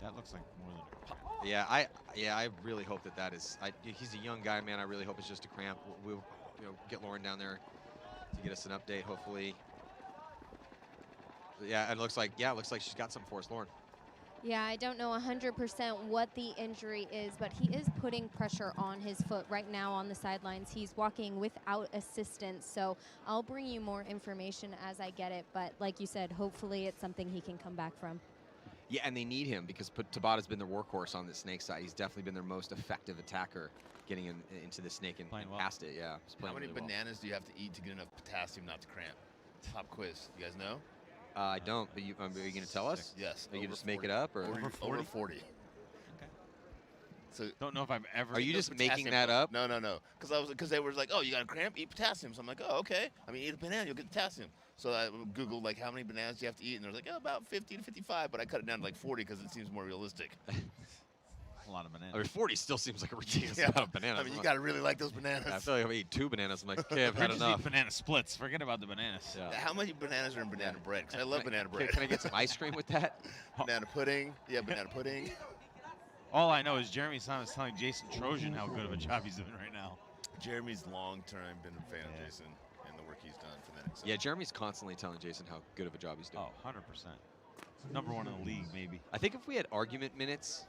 That looks like more than a cramp. Yeah, I really hope that is. He's a young guy, man. I really hope it's just a cramp. We'll get Lauren down there to get us an update, hopefully. But yeah, it looks like she's got something for us, Lauren. Yeah, I don't know 100% what the injury is, but he is putting pressure on his foot right now on the sidelines. He's walking without assistance, so I'll bring you more information as I get it. But like you said, hopefully it's something he can come back from. Yeah, and they need him because Tabata's been their workhorse on the snake side. He's definitely been their most effective attacker getting into the snake and past it. Yeah, How many bananas do you have to eat to get enough potassium not to cramp? Pop quiz. You guys know? I don't, but are you going to tell us? Yes. Are you just make it up? Or? Over 40. Okay. So don't know if I've ever. Are you just making that up? No. Because they were like, oh, you got a cramp? Eat potassium. So I'm like, oh, okay. I mean, eat a banana, you'll get potassium. So I Googled, like, how many bananas do you have to eat? And they're like, oh, about 50 to 55. But I cut it down to like 40 because it seems more realistic. A lot of bananas. I mean, 40 still seems like a ridiculous amount of bananas. I mean, you got to really like those bananas. I feel like if I eat 2 bananas, I'm like, okay, I've had just enough. Eat banana splits. Forget about the bananas. Yeah. How many bananas are in banana bread? Because I love banana bread. Can I get some ice cream with that? Banana pudding. Yeah, banana pudding. All I know is Jeremy's son is telling Jason Trojan how good of a job he's doing right now. Jeremy's long-term been a fan of Jason and the work he's done for the NXL. Yeah, Jeremy's constantly telling Jason how good of a job he's doing. Oh, 100%. Number 1 in the league, maybe. I think if we had argument minutes,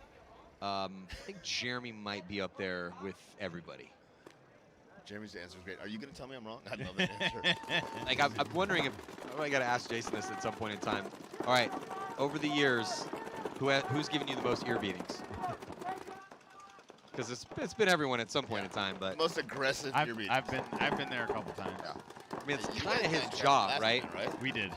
I think Jeremy might be up there with everybody. Jeremy's answer is great. Are you going to tell me I'm wrong? I love that answer. Like, I'm wondering if I got to ask Jason this at some point in time. All right, over the years, who's given you the most ear beatings? Because it's been everyone at some point in time, but most aggressive ear beatings. I've been there a couple times. Yeah. I mean, it's kind of his job, right? We did.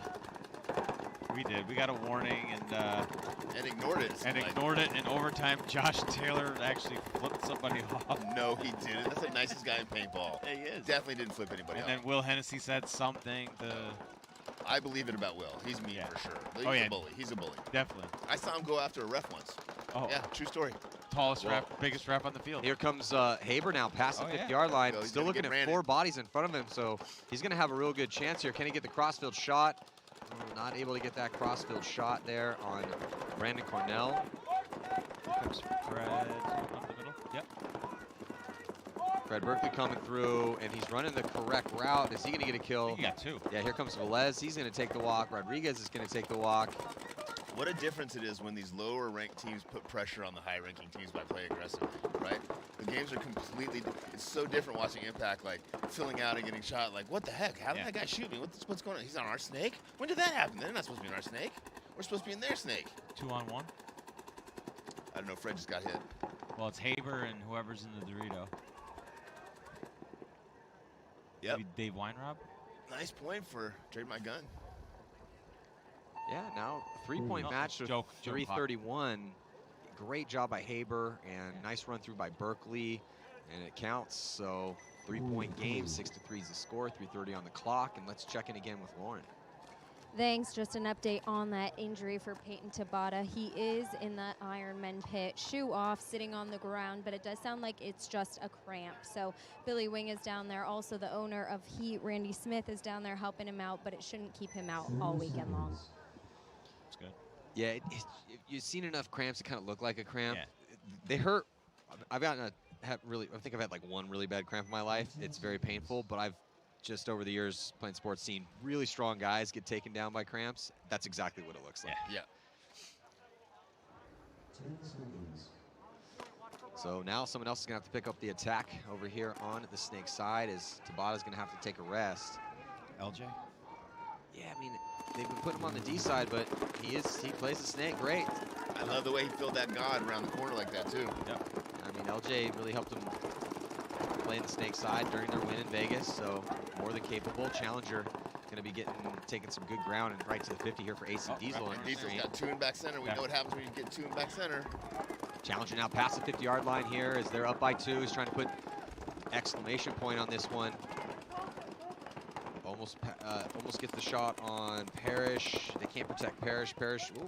We got a warning and ignored it. And ignored it in overtime. Josh Taylor actually flipped somebody off. No, he didn't. That's the nicest guy in paintball. Yeah, he is. Definitely didn't flip anybody off. And then Will Hennessy said something to. I believe it about Will. He's mean for sure. He's a bully. He's a bully. Definitely. I saw him go after a ref once. Oh. Yeah, true story. Tallest ref, biggest ref on the field. Here comes Haber now past the 50-yard line. Still looking at 4 bodies in front of him, so he's going to have a real good chance here. Can he get the crossfield shot? Not able to get that crossfield shot there on Brandon Cornell. Here comes Fred up the middle. Yep. Fred Berkeley coming through, and he's running the correct route. Is he going to get a kill? He got 2. Yeah, here comes Velez. He's going to take the walk. Rodriguez is going to take the walk. What a difference it is when these lower-ranked teams put pressure on the high-ranking teams by playing aggressively, right? The games are completely – it's so different watching Impact, like, filling out and getting shot. Like, what the heck? How did that guy shoot me? What's going on? He's on our snake? When did that happen? They're not supposed to be on our snake. We're supposed to be in their snake. 2-on-1. I don't know. Fred just got hit. Well, it's Haber and whoever's in the Dorito. Yep. Maybe Dave Weinrob. Nice point for Trade My Gun. Yeah, now 3-point match with 3:31. Great job by Haber and nice run through by Berkeley, and it counts. So 3-point game, 6-3 is the score, 3:30 on the clock, and let's check in again with Lauren. Thanks. Just an update on that injury for Peyton Tabata. He is in the Ironman pit, shoe off, sitting on the ground, but it does sound like it's just a cramp. So Billy Wing is down there. Also, the owner of Heat, Randy Smith, is down there helping him out, but it shouldn't keep him out all weekend long. That's good. Yeah, you've seen enough cramps to kind of look like a cramp. Yeah. They hurt. I think I've had like 1 really bad cramp in my life. It's very painful, but I've just over the years playing sports seen really strong guys get taken down by cramps. That's exactly what it looks like. Yeah. So now someone else is going to have to pick up the attack over here on the snake side as Tabata's going to have to take a rest. LJ? Yeah, I mean, they've been putting him on the D side, but he plays the snake great. I love the way he filled that god around the corner like that, too. Yep. I mean, LJ really helped him play the snake side during their win in Vegas, so more than capable. Challenger going to be taking some good ground and right to the 50 here for Ace and Diesel. Right. Diesel's got 2 in back center. We know what happens when you get 2 in back center. Challenger now past the 50-yard line here as they're up by 2. He's trying to put exclamation point on this one. Almost gets the shot on Parrish. They can't protect Parrish.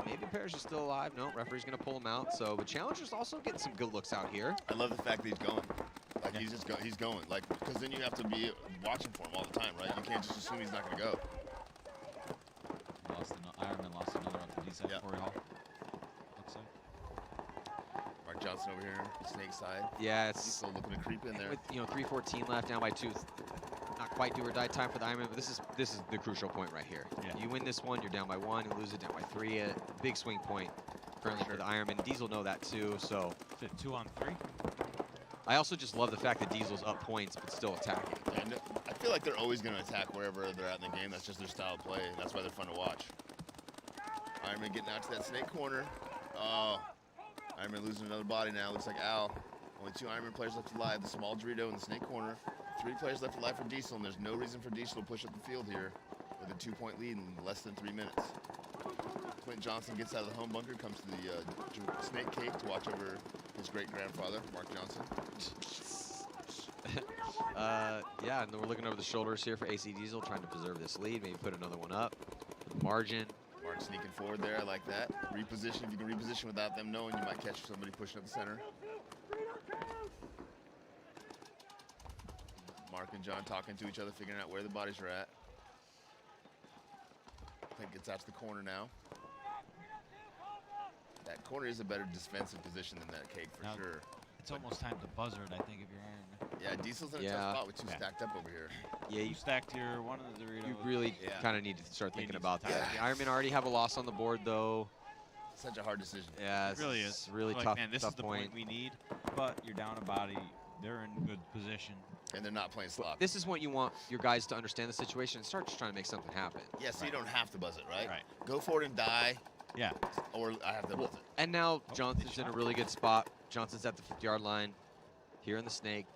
Maybe Parrish is still alive. No, referee's going to pull him out. So, but Challenger's also getting some good looks out here. I love the fact that he's going. Like he's going. Like, because then you have to be watching for him all the time, right? You can't just assume he's not going to go. Ironman lost another on the D side. Corey Hall. Looks like. Johnson over here, snake side. Yeah, it's Still looking to creep in there. with 3:14 left, down by 2. Not quite do or die time for the Ironman, but this is the crucial point right here. Yeah. You win this one, you're down by 1. You lose it, down by 3. A big swing point currently for the Ironman. Diesel know that too. So 2 on 3. I also just love the fact that Diesel's up points but still attacking. And I feel like they're always going to attack wherever they're at in the game. That's just their style of play. That's why they're fun to watch. Ironman getting out to that snake corner. Oh, Ironman losing another body now. Looks like Al. Only 2 Ironman players left alive. The small Dorito in the snake corner. 3 players left alive for Diesel, and there's no reason for Diesel to push up the field here with a 2-point lead in less than 3 minutes. Quentin Johnson gets out of the home bunker, comes to the snake cake to watch over his great-grandfather, Mark Johnson. Yeah, and then we're looking over the shoulders here for AC Diesel, trying to preserve this lead, maybe put another one up. Margin. Mark sneaking forward there, I like that. Reposition, if you can reposition without them knowing, you might catch somebody pushing up the center. Mark and John talking to each other, figuring out where the bodies are at. Pink gets out to the corner now. That corner is a better defensive position than that cake for sure. It's almost time to buzzer it, I think, if you're Iron. Yeah, Diesel's in a tough spot with 2 stacked up over here. Yeah, you stacked here, one of the Doritos. You really kind of need to start thinking about that. The Ironmen already have a loss on the board, though. Such a hard decision. Yeah, it really is. Really like, tough. Man, this tough is the point we need, but you're down a body. They're in good position. And they're not playing sloppy. This is what you want your guys to understand the situation and start just trying to make something happen. Yeah, so you don't have to buzz it, right? Right. Go for it and die. Yeah. Or I have to buzz it. And now Johnson's in a really good spot. Johnson's at the 50-yard line here in the snake.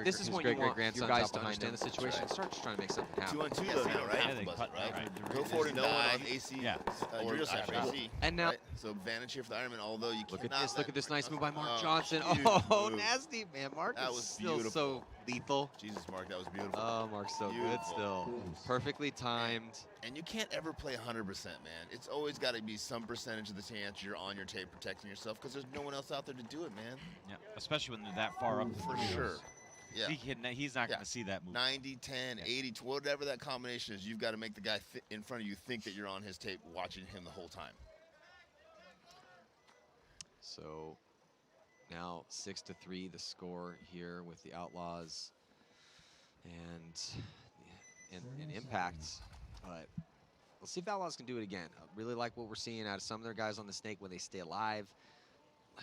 This is what you want your guys to understand the situation and start just trying to make something happen. 2 on 2 though now, right? Go for it and die on AC. Yeah. Or AC. And now, so advantage here for the Ironman, although you look cannot at this nice move by Mark Johnson. Beautiful Oh, move. nasty, man. Mark That is was still beautiful. so lethal. Jesus, Mark, that was beautiful. Oh, Mark's so good Beautiful. still. Perfectly timed. And you can't ever play 100%, man. It's always got to be some percentage of the chance you're on your tape protecting yourself because there's no one else out there to do it, man. Yeah, especially when they're that far up. For sure. Yeah. He's not going to see that move. 90, 10, 80, whatever that combination is, you've got to make the guy in front of you think that you're on his tape watching him the whole time. So now 6-3 the score here with the Outlaws and Impact. But let's see if the Outlaws can do it again. I really like what we're seeing out of some of their guys on the snake when they stay alive.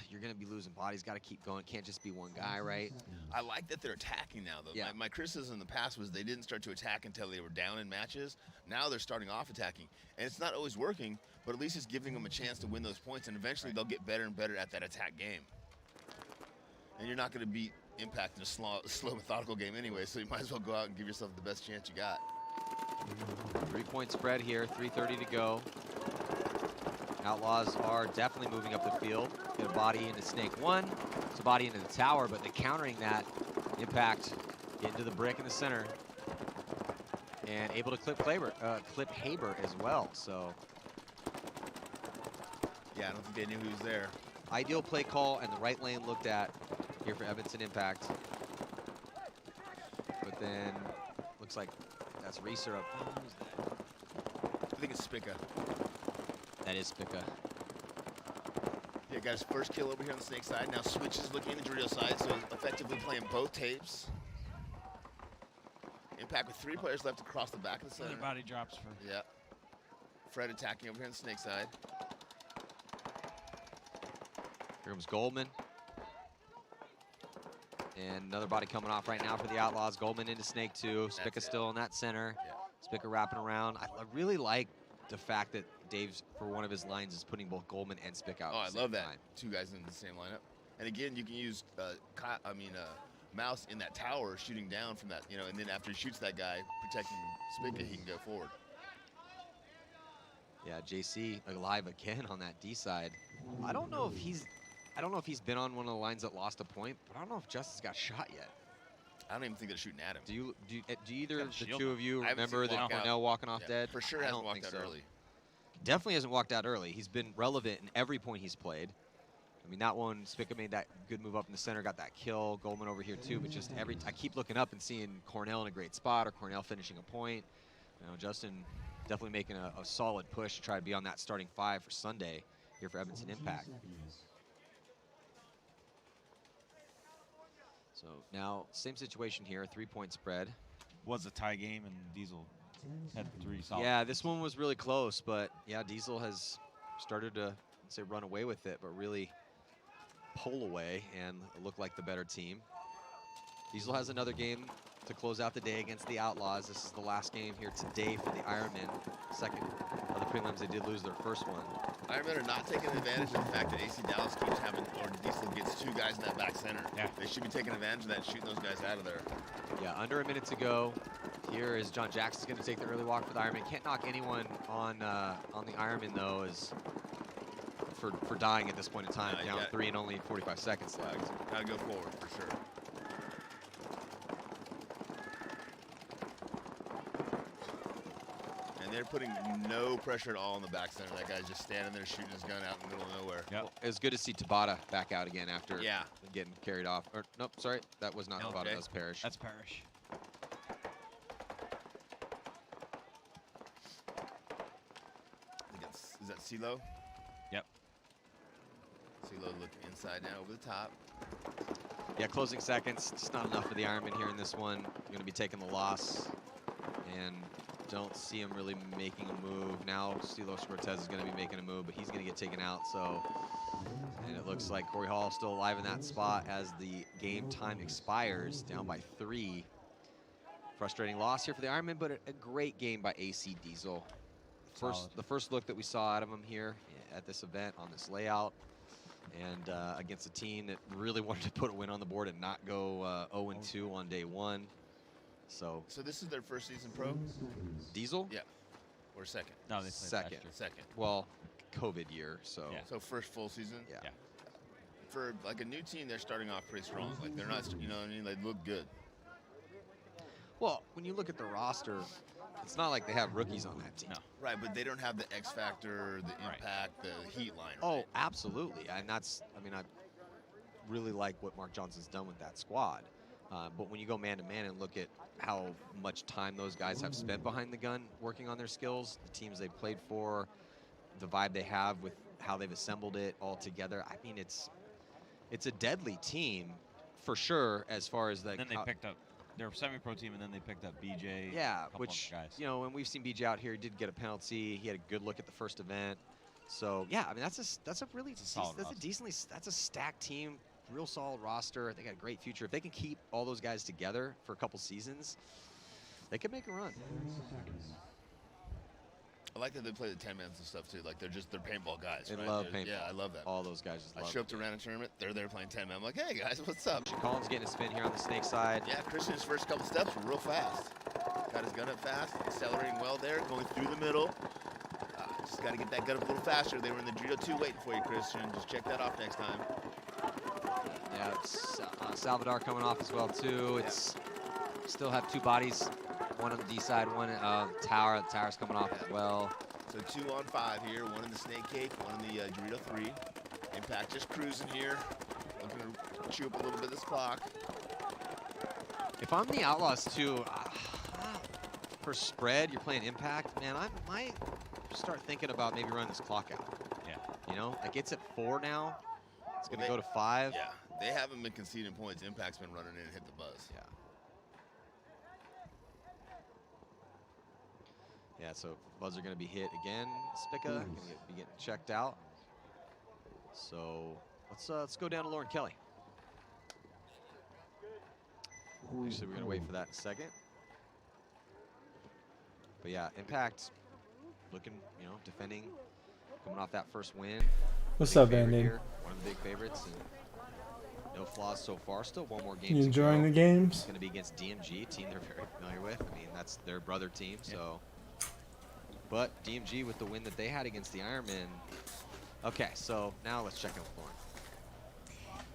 You're going to be losing bodies. Got to keep going. Can't just be one guy, right? I like that they're attacking now, though. Yeah. My criticism in the past was they didn't start to attack until they were down in matches. Now they're starting off attacking. And it's not always working, but at least it's giving them a chance to win those points, and eventually they'll get better and better at that attack game. And you're not going to beat Impact in a slow, methodical game anyway, so you might as well go out and give yourself the best chance you got. 3-point spread here, 3:30 to go. Outlaws are definitely moving up the field. Get a body into Snake 1. It's a body into the tower, but they're countering that. Impact into the brick in the center. And able to clip Haber as well. So Yeah, I don't think they knew he was there. ideal play call and the right lane looked at here for Evanston Impact. But then looks like that's Reeser up. I think it's Spica. That is Spica. Yeah, got his first kill over here on the snake side. Now switches looking in the Dorito side, so effectively playing both tapes. Impact with 3 players left across the back of the center. Another body drops for. Yeah. Fred attacking over here on the snake side. Here comes Goldman. And another body coming off right now for the Outlaws. Goldman into Snake 2. Spica still in that center. Yeah. Spica wrapping around. I really like the fact that Dave's, for one of his lines, is putting both Goldman and Spica out. Oh, at the I love same that. time. 2 guys in the same lineup. And again, you can use Mouse in that tower shooting down from that, and then after he shoots that guy, protecting Spica, he can go forward. Yeah, JC alive again on that D side. I don't know if he's been on one of the lines that lost a point, but I don't know if Justice got shot yet. I don't even think they're shooting at him. Do either of the shield. 2 of you I haven't remember seen that walk out. Cornell walking off dead? For sure I hasn't don't walked think out so. early. Definitely hasn't walked out early. He's been relevant in every point he's played. I mean, that one, Spica made that good move up in the center, got that kill. Goldman over here too, but just I keep looking up and seeing Cornell in a great spot or Cornell finishing a point. Justin definitely making a solid push to try to be on that starting 5 for Sunday here for Evanston Impact. So now, same situation here, 3-point spread. Was a tie game, and Diesel had 3 solid. Yeah, this one was really close, but yeah, Diesel has started to, let's say, run away with it, but really pull away and look like the better team. Diesel has another game to close out the day against the Outlaws. This is the last game here today for the Ironmen. Second of the prelims, they did lose their first one. Ironmen are not taking advantage of the fact that AC Dallas keeps having, or Diesel gets 2 guys in that back center. Yeah. They should be taking advantage of that, shooting those guys out of there. Yeah, under a minute to go. Here is John Jackson's going to take the early walk for the Ironman. Can't knock anyone on the Ironman though, is for dying at this point in time. Down 3 and only 45 seconds left. Gotta go forward for sure. And they're putting no pressure at all on the back center. That guy's just standing there shooting his gun out in the middle of nowhere. Yep. Well, it was good to see Tabata back out again after Yeah. getting carried off. Or nope, sorry, that was not Tabata. Okay. That was Parrish. That's Parrish. I think is that CeeLo? Yep. CeeLo looking inside now over the top. Yeah, closing seconds. Just not enough for the Ironman here in this one. Going to be taking the loss. And don't see him really making a move. Now, Stelos Cortez is going to be making a move, but he's going to get taken out. So, and it looks like Corey Hall is still alive in that spot as the game time expires, down by 3. Frustrating loss here for the Ironman, but a great game by AC Diesel. The first look that we saw out of him here at this event on this layout, and against a team that really wanted to put a win on the board and not go 0-2 on day 1. So this is their first season pro? Diesel? Yeah. Or second? No, they played Second. Second. Well, COVID year, so. Yeah. So first full season? Yeah. For like a new team, they're starting off pretty strong. Like they're not, you know what I mean? They look good. Well, when you look at the roster, it's not like they have rookies on that team. No. Right, but they don't have the X factor, the impact, the heat line. Oh, right? absolutely. And that's, I mean, I really like what Mark Johnson's done with that squad. But when you go man-to-man and look at how much time those guys have spent behind the gun working on their skills, the teams they've played for, the vibe they have with how they've assembled it all together, I mean, it's a deadly team for sure as far as the... And then they picked up, they're a semi-pro team, and then they picked up BJ. Yeah, a which, other guys. you know, when we've seen BJ out here, he did get a penalty. He had a good look at the first event. So, yeah, I mean, that's a really, that's a stacked team, real solid roster. They got a great future. If they can keep all those guys together for a couple seasons, they could make a run. I like that they play the 10-mans and stuff too. Like they're paintball guys. They right? love paintball. Yeah, I love that. All those guys just love I show up to random tournament, they're there playing 10-man. I'm like, hey guys, what's up? Collins getting a spin here on the snake side. Yeah, Christian's first couple steps were real fast. Got his gun up fast, accelerating well there, going through the middle. Just got to get that gun up a little faster. They were in the Judo 2 waiting for you, Christian. Just check that off next time. Yeah, it's, Salvador coming off as well too. It's still have 2 bodies, one on the D side, one tower. The tower's coming off as well. So 2 on 5 here, 1 in the snake cake, 1 in the Dorito 3. Impact just cruising here, looking to chew up a little bit of this clock. If I'm the Outlaws too, for spread, you're playing Impact, man, I might start thinking about maybe running this clock out. Yeah. You know, like it's at 4 now. It's going to go to 5. Yeah, they haven't been conceding points. Impact's been running in and hit the buzz. Yeah. Yeah, so buzzer going to be hit again. Spica going to be getting checked out. So let's go down to Lauren Kelly. Actually, we're going to wait for that in a second. But yeah, Impact looking, you know, defending, coming off that first win. What's up, Andy? One of the big favorites. And no flaws so far. Still one more game. You enjoying the games? It's going to be against DMG, a team they're very familiar with. I mean, that's their brother team, so. But DMG with the win that they had against the Ironmen. Okay, so now let's check in with Lauren.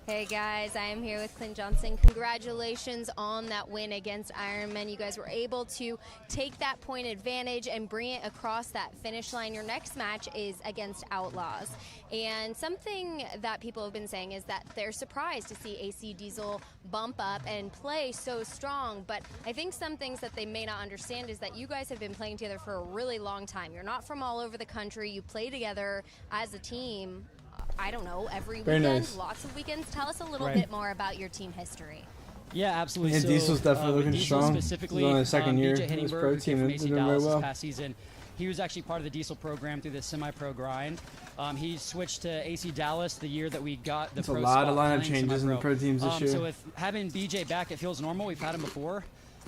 Hey guys, I am here with Clint Johnson. Congratulations on that win against Ironman. You guys were able to take that point advantage and bring it across that finish line. Your next match is against Outlaws. And something that people have been saying is that they're surprised to see AC Diesel bump up and play so strong. But I think some things that they may not understand is that you guys have been playing together for a really long time. You're not from all over the country. You play together as a team. I don't know, every Very weekend, nice. lots of weekends. Tell us a little bit more about your team history. Yeah, absolutely. And so, Diesel's definitely looking Diesel strong. Specifically, He's only his second year BJ in this Henningberg, pro who team. came from They're AC doing very Dallas well. this past season. He was actually part of the Diesel program through the semi-pro grind. He switched to AC Dallas the year that we got the It's a pro lot of spot lineup playing changes in the semi-pro. pro teams this year. So with having BJ back, it feels normal. We've had him before.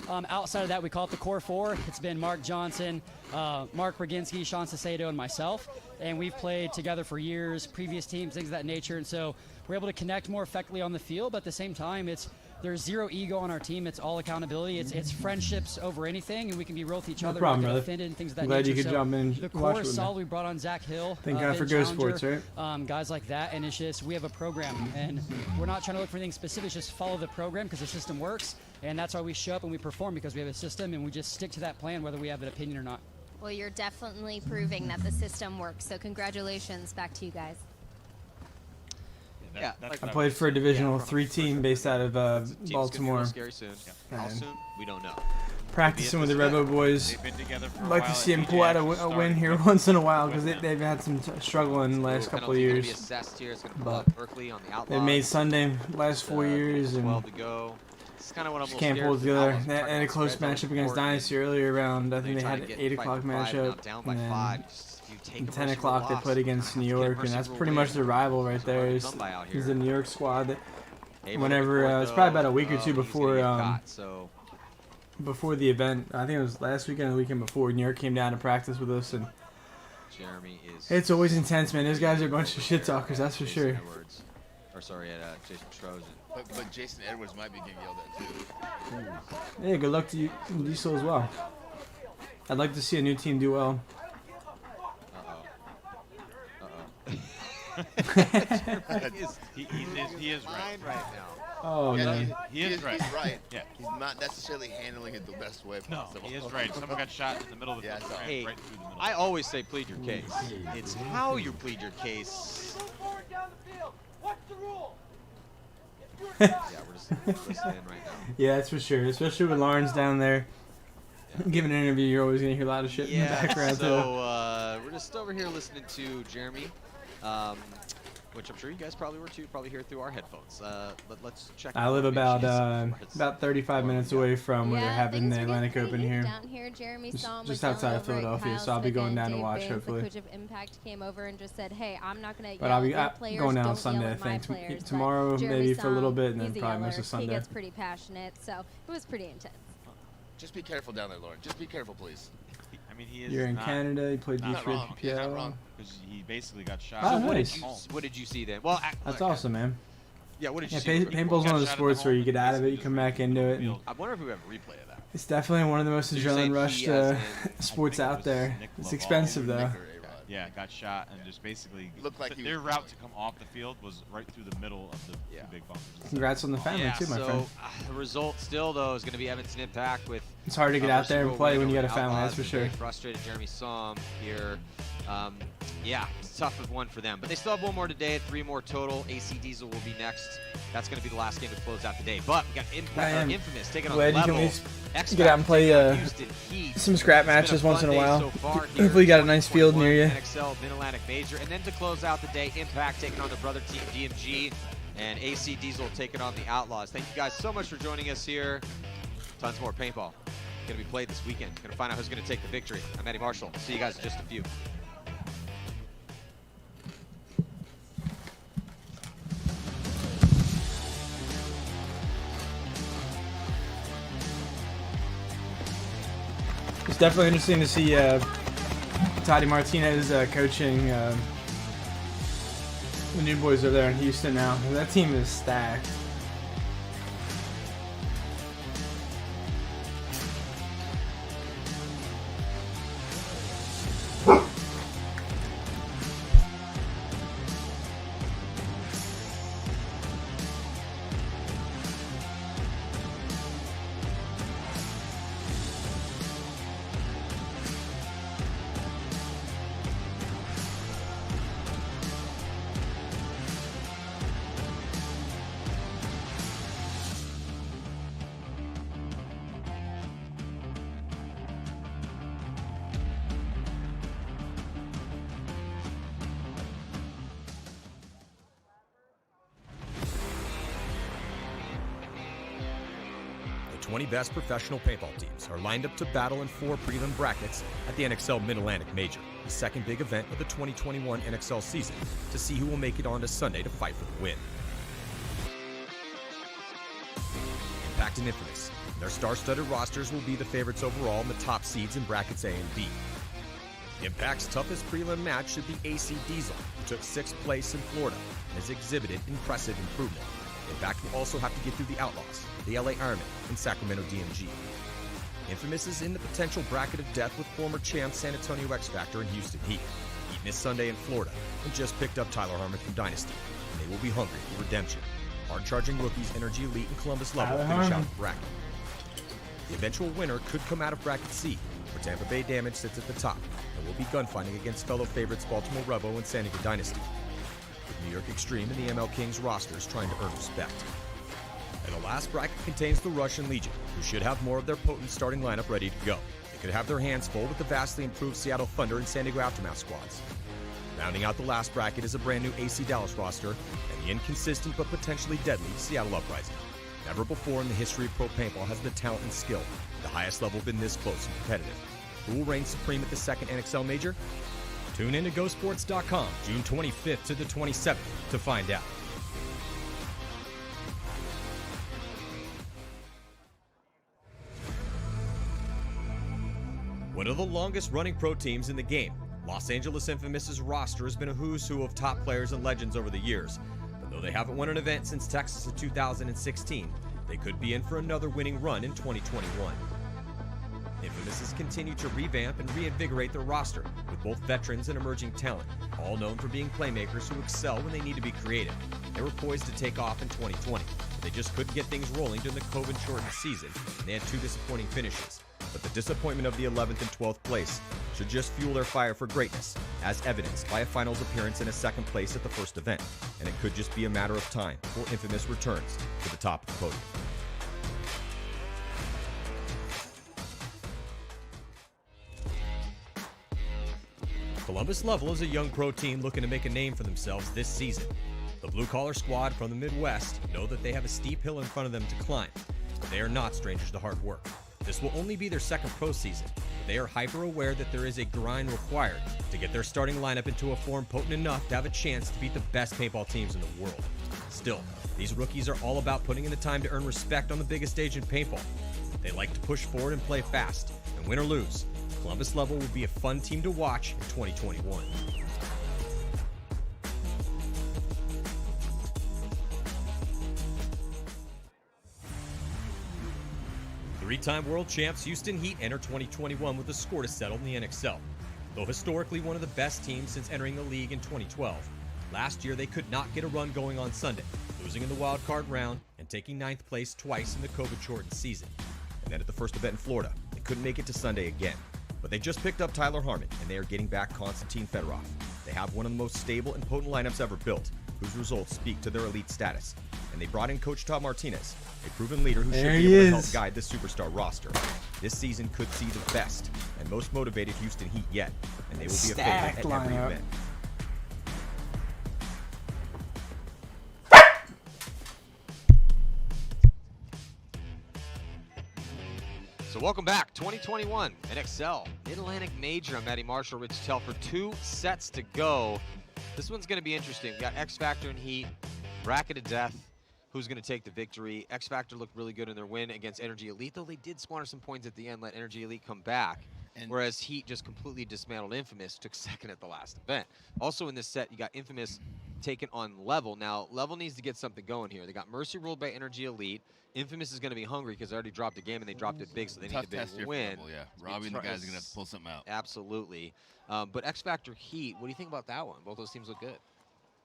Outside of that, we call it the core four. It's been Mark Johnson, Mark Roginski, Sean Sacedo, and myself. And we've played together for years, previous teams, things of that nature. And so we're able to connect more effectively on the field, but at the same time, there's zero ego on our team. It's all accountability. It's friendships over anything, and we can be real with each other. problem, We're not brother. offended and things of that I'm glad nature. you could jump in. The Watch core it is with solid. me. We brought on Zach Hill, Thank God for Ben Ghost Challenger, Sports, guys like that, and it's just we have a program, and we're not trying to look for anything specific. It's just follow the program because the system works, and that's why we show up and we perform because we have a system, and we just stick to that plan whether we have an opinion or not. Well, you're definitely proving that the system works. So congratulations. Back to you guys. Yeah, I played for a Divisional from- 3 team based out of Team's gonna be Baltimore. real scary soon. How And soon? We don't know. practicing with the Rebo boys. They've been together for a I'd like while to see at him BJ pull out actually a win started here with once in a while with because them. they've had some struggle in the last couple of Penalty gonna be years. assessed here. It's gonna pull But up Berkeley on the outlaws. They've made Sunday last 4 years and 12 to go. It's kind of what I'm just a can't little pull it scared together. Outlaws They had a targeting close spreads matchup on against Portland. Dynasty earlier around. I They're think they trying had to an get 8 fight o'clock for pride, now matchup. down by And then 5. Just, if you take at a 10 mercy o'clock they loss, played against New you have to get York, and mercy that's for a pretty win. much their rival right It's hard there. to Is come by out is here. the New York squad. That Haber whenever, looking for it, it's probably about a though. week or two He's gonna before, get caught, so before the event. I think it was last weekend or the weekend before. New York came down to practice with us, and Jeremy is. it's always intense, man. Those guys are a bunch of shit talkers, that's for Jason sure. Edwards. Or sorry, at Jason Trojan. But Jason Edwards might be getting yelled at too. Yeah, good luck to you, Diesel as well. I'd like to see a new team do well. He is right. Right now. Oh Yeah, man. He is right. He's right. Yeah. He's not necessarily handling it the best way No, possible. he is right. Someone got shot in the middle of the Yeah, field, I saw ran Hey, right through the middle. I always say plead your case. It's how you plead your case. Yeah, we're just listening right now. Yeah, that's for sure. Especially with Lawrence down there. Giving an interview, you're always gonna hear a lot of shit in the background so too. we're just over here listening to Jeremy, which I'm sure you guys probably were too, probably hear through our headphones. Let's check. I live about It's about 35 minutes away from where they're having the things are getting Atlantic pretty Open heated here. down here. Jeremy Just- saw him just with outside Dylan of over at Philadelphia, Kyle so I'll be going Smith, down and to Dave watch, Binns, hopefully. The coach of Impact came over and just said, "Hey, I'm not gonna But yell I'll be at your players. going down Don't Sunday, yell I at my think. players." But Tomorrow, Jeremy maybe for a little saw bit, him. and then He's a probably most yeller. of Sunday. He gets pretty passionate, so it was pretty intense. Just be careful down there, Lauren. Just be careful, please. I mean, he is You're in not, Canada. You played not D3 wrong. He's not PL. wrong. because he basically got shot. Oh, what nice. did you what did you see then? Well, That's look, awesome, man. Yeah, what did you Yeah, see? paintball's one of the sports where you get out of it, you come back into it, and I wonder if we have a replay of that. it's definitely one of the most Did you say adrenaline rushed he as in- sports I think it out was there. Nick It's Laval. expensive though. Nick or A-Rod. Yeah, got shot and just basically Looked like he their was route falling. to come off the field was right through the middle of the Yeah. big bumpers. Congrats on the family Yeah, too, my so friend. the result still though is going to be Evanston Impact with. It's hard to get out there and Merciful play win when you over got a the family, Outlaws. that's for Been sure. very frustrated. Jeremy saw him here. Yeah, it's a tough one for them. But they still have one more today, 3 more total. AC Diesel will be next. That's going to be the last game to close out the day. But we got Infamous taking on Glad you can Level. at least X-Factor get out and play taking on Houston Heat. some scrap It's been a matches once fun in a day while. so far here. Hopefully you got a nice field near you. NXL Mid-Atlantic Major. And then to close out the day, Impact taking on the brother team DMG. And AC Diesel taking on the Outlaws. Thank you guys so much for joining us here. Tons more paintball going to be played this weekend. Going to find out who's going to take the victory. I'm Eddie Marshall. See you guys in just a few. It's definitely interesting to see Toddy Martinez coaching the new boys over there in Houston now. That team is stacked. 20 best professional paintball teams are lined up to battle in 4 prelim brackets at the NXL Mid-Atlantic Major, the second big event of the 2021 NXL season, to see who will make it on to Sunday to fight for the win. Impact and Infamous. Their star-studded rosters will be the favorites overall in the top seeds in brackets A and B. Impact's toughest prelim match should be AC Diesel, who took 6th place in Florida and has exhibited impressive improvement. Impact will also have to get through the Outlaws, the LA Ironmen, and Sacramento DMG. Infamous is in the potential bracket of death with former champ San Antonio X Factor and Houston Heat. Heat missed Sunday in Florida and just picked up Tyler Harmon from Dynasty, and they will be hungry for redemption. Hard-charging rookies Energy Elite and Columbus Level finish out the bracket. The eventual winner could come out of bracket C, where Tampa Bay Damage sits at the top, and will be gunfighting against fellow favorites Baltimore Revo and San Diego Dynasty, with New York Extreme and the ML Kings rosters trying to earn respect. And the last bracket contains the Russian Legion, who should have more of their potent starting lineup ready to go. They could have their hands full with the vastly improved Seattle Thunder and San Diego Aftermath squads. Rounding out the last bracket is a brand new AC Dallas roster and the inconsistent but potentially deadly Seattle Uprising. Never before in the history of pro paintball has the talent and skill at the highest level been this close and competitive. Who will reign supreme at the second NXL Major? Tune in to GoSports.com June 25th to the 27th to find out. One of the longest running pro teams in the game, Los Angeles Infamous's roster has been a who's who of top players and legends over the years. But though they haven't won an event since Texas in 2016, they could be in for another winning run in 2021. Infamous has continued to revamp and reinvigorate their roster with both veterans and emerging talent, all known for being playmakers who excel when they need to be creative. They were poised to take off in 2020, but they just couldn't get things rolling during the COVID-shortened season, and they had 2 disappointing finishes. But the disappointment of the 11th and 12th place should just fuel their fire for greatness, as evidenced by a finals appearance and a 2nd place at the first event, and it could just be a matter of time before Infamous returns to the top of the podium. Columbus Level is a young pro team looking to make a name for themselves this season. The blue-collar squad from the Midwest know that they have a steep hill in front of them to climb, but they are not strangers to hard work. This will only be their 2nd pro season, but they are hyper-aware that there is a grind required to get their starting lineup into a form potent enough to have a chance to beat the best paintball teams in the world. Still, these rookies are all about putting in the time to earn respect on the biggest stage in paintball. They like to push forward and play fast, and win or lose, Columbus Level will be a fun team to watch in 2021. Three-time world champs Houston Heat enter 2021 with a score to settle in the NXL. Though historically one of the best teams since entering the league in 2012, last year they could not get a run going on Sunday, losing in the wild card round and taking 9th place twice in the COVID-shortened season. And then at the first event in Florida, they couldn't make it to Sunday again. But they just picked up Tyler Harmon, and they are getting back Konstantin Fedorov. They have one of the most stable and potent lineups ever built, whose results speak to their elite status. And they brought in Coach Todd Martinez, a proven leader who should be able to help guide the superstar roster. This season could see the best and most motivated Houston Heat yet, and they will be a favorite at every event. So welcome back, 2021 NXL Mid-Atlantic Major. I'm Matty Marshall, Rich Telford. 2 sets to go. This one's going to be interesting. We got X Factor and Heat, bracket of death. Who's going to take the victory? X Factor looked really good in their win against Energy Elite, though they did squander some points at the end, let Energy Elite come back. Whereas Heat just completely dismantled Infamous, took 2nd at the last event. Also in this set, you got Infamous taking on Level. Now, Level needs to get something going here. They got Mercy ruled by Energy Elite. Infamous is going to be hungry because they already dropped a game and they dropped it big, so they need a big win. Level, yeah. Robbie and the guys are going to have to pull something out. Absolutely. But X Factor Heat, what do you think about that one? Both those teams look good.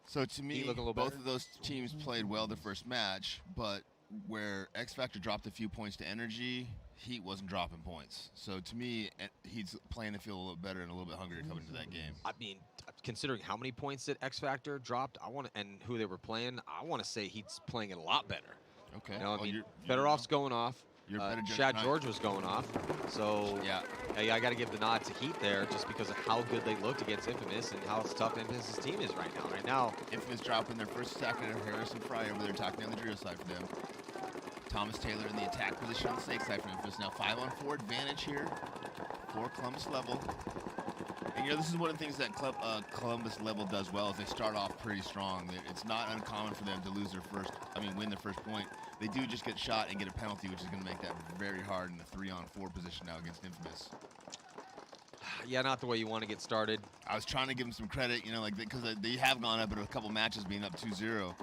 So to me, both of those teams played well the first match, but where X Factor dropped a few points to Energy, Heat wasn't dropping points. So to me, Heat's playing to feel a little better and a little bit hungrier coming into that game. I mean, considering how many points that X Factor dropped, and who they were playing, I want to say Heat's playing it a lot better. Okay. You know, I mean, Fedorov's going off. Shad George was going off. So, yeah, I got to give the nod to Heat there just because of how good they looked against Infamous and how tough Infamous' team is right now. Infamous dropping their first attack at Harrison Fry over there, attacking on the Drio side for them. Thomas Taylor in the attack position on the snake side for Infamous. Now 5-on-4 advantage here for Columbus Level. And you know, this is one of the things that Columbus Level does well is they start off pretty strong. It's not uncommon for them to win their first point. They do just get shot and get a penalty, which is going to make that very hard in the 3-on-4 position now against Infamous. Yeah, not the way you want to get started. I was trying to give them some credit, you know, like because they have gone up in a couple matches being up 2-0,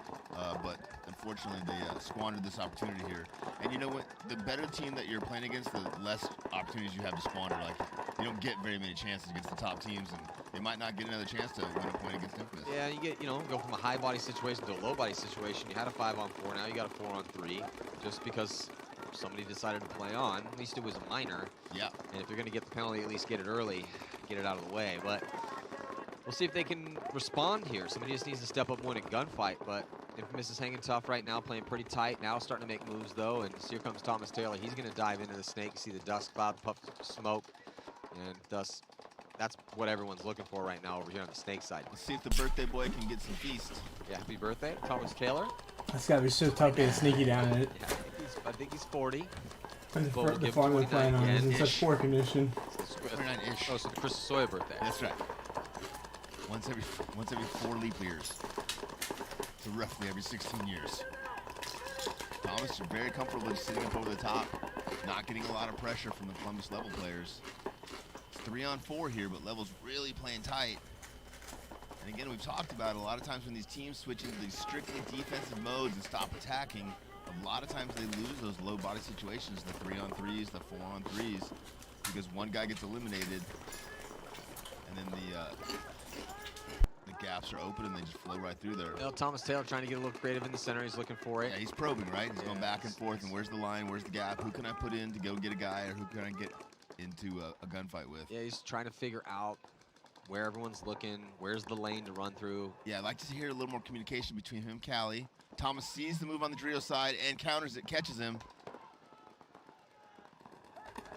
but unfortunately they squandered this opportunity here. And you know what? The better team that you're playing against, the less opportunities you have to squander. Like, you don't get very many chances against the top teams, and they might not get another chance to win a point against Infamous. Yeah, you get, go from a high body situation to a low body situation. You had a 5-on-4, now you got a 4-on-3, just because somebody decided to play on. At least it was a minor. Yeah. And if you're going to get the penalty, at least get it early, get it out of the way. But we'll see if they can respond here. Somebody just needs to step up and win a gunfight. But Infamous is hanging tough right now, playing pretty tight. Now starting to make moves, though. And here comes Thomas Taylor. He's going to dive into the snake. You see the dust cloud, puff of smoke. And thus, that's what everyone's looking for right now over here on the snake side. Let's see if the birthday boy can get some feast. Yeah, happy birthday, Thomas Taylor. That's got to be so tough getting sneaky down in it. Yeah, I think he's 40. And But the farm they're playing on is in such poor condition. 29-ish. Oh, so the Chris Sawyer birthday. That's right. Once every 4 leap years. So roughly every 16 years. Thomas, you're very comfortable just sitting up over the top, not getting a lot of pressure from the Columbus Level players. It's 3-on-4 here, but Level's really playing tight. And again, we've talked about it, a lot of times when these teams switch into these strictly defensive modes and stop attacking, a lot of times they lose those low body situations, the 3-on-3s, the 4-on-3s, because one guy gets eliminated, and then the gaps are open and they just flow right through there. Thomas Taylor trying to get a little creative in the center. He's looking for it. Yeah, he's probing, right? He's going back and forth, and where's the line, where's the gap, who can I put in to go get a guy, or who can I get into a gunfight with? Yeah, he's trying to figure out where everyone's looking, where's the lane to run through. Yeah, I'd like to hear a little more communication between him and Callie. Thomas sees the move on the Dorito side and counters it, catches him.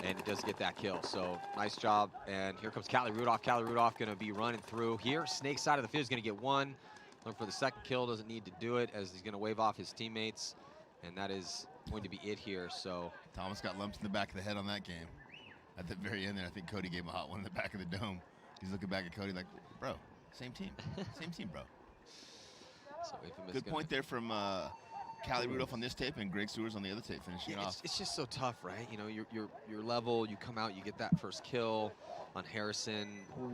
And he does get that kill, so nice job. And here comes Callie Rudolph. Callie Rudolph going to be running through here. Snake side of the field is going to get one. Look for the second kill, doesn't need to do it as he's going to wave off his teammates. And that is going to be it here, so. Thomas got lumps in the back of the head on that game. At the very end there, I think Cody gave him a hot one in the back of the dome. He's looking back at Cody like, bro, same team. Same team, bro. So good point there from Callie Rudolph on this tape and Greg Sewers on the other tape finishing off. It's just so tough, right? You know, your level, you come out, you get that first kill on Harrison,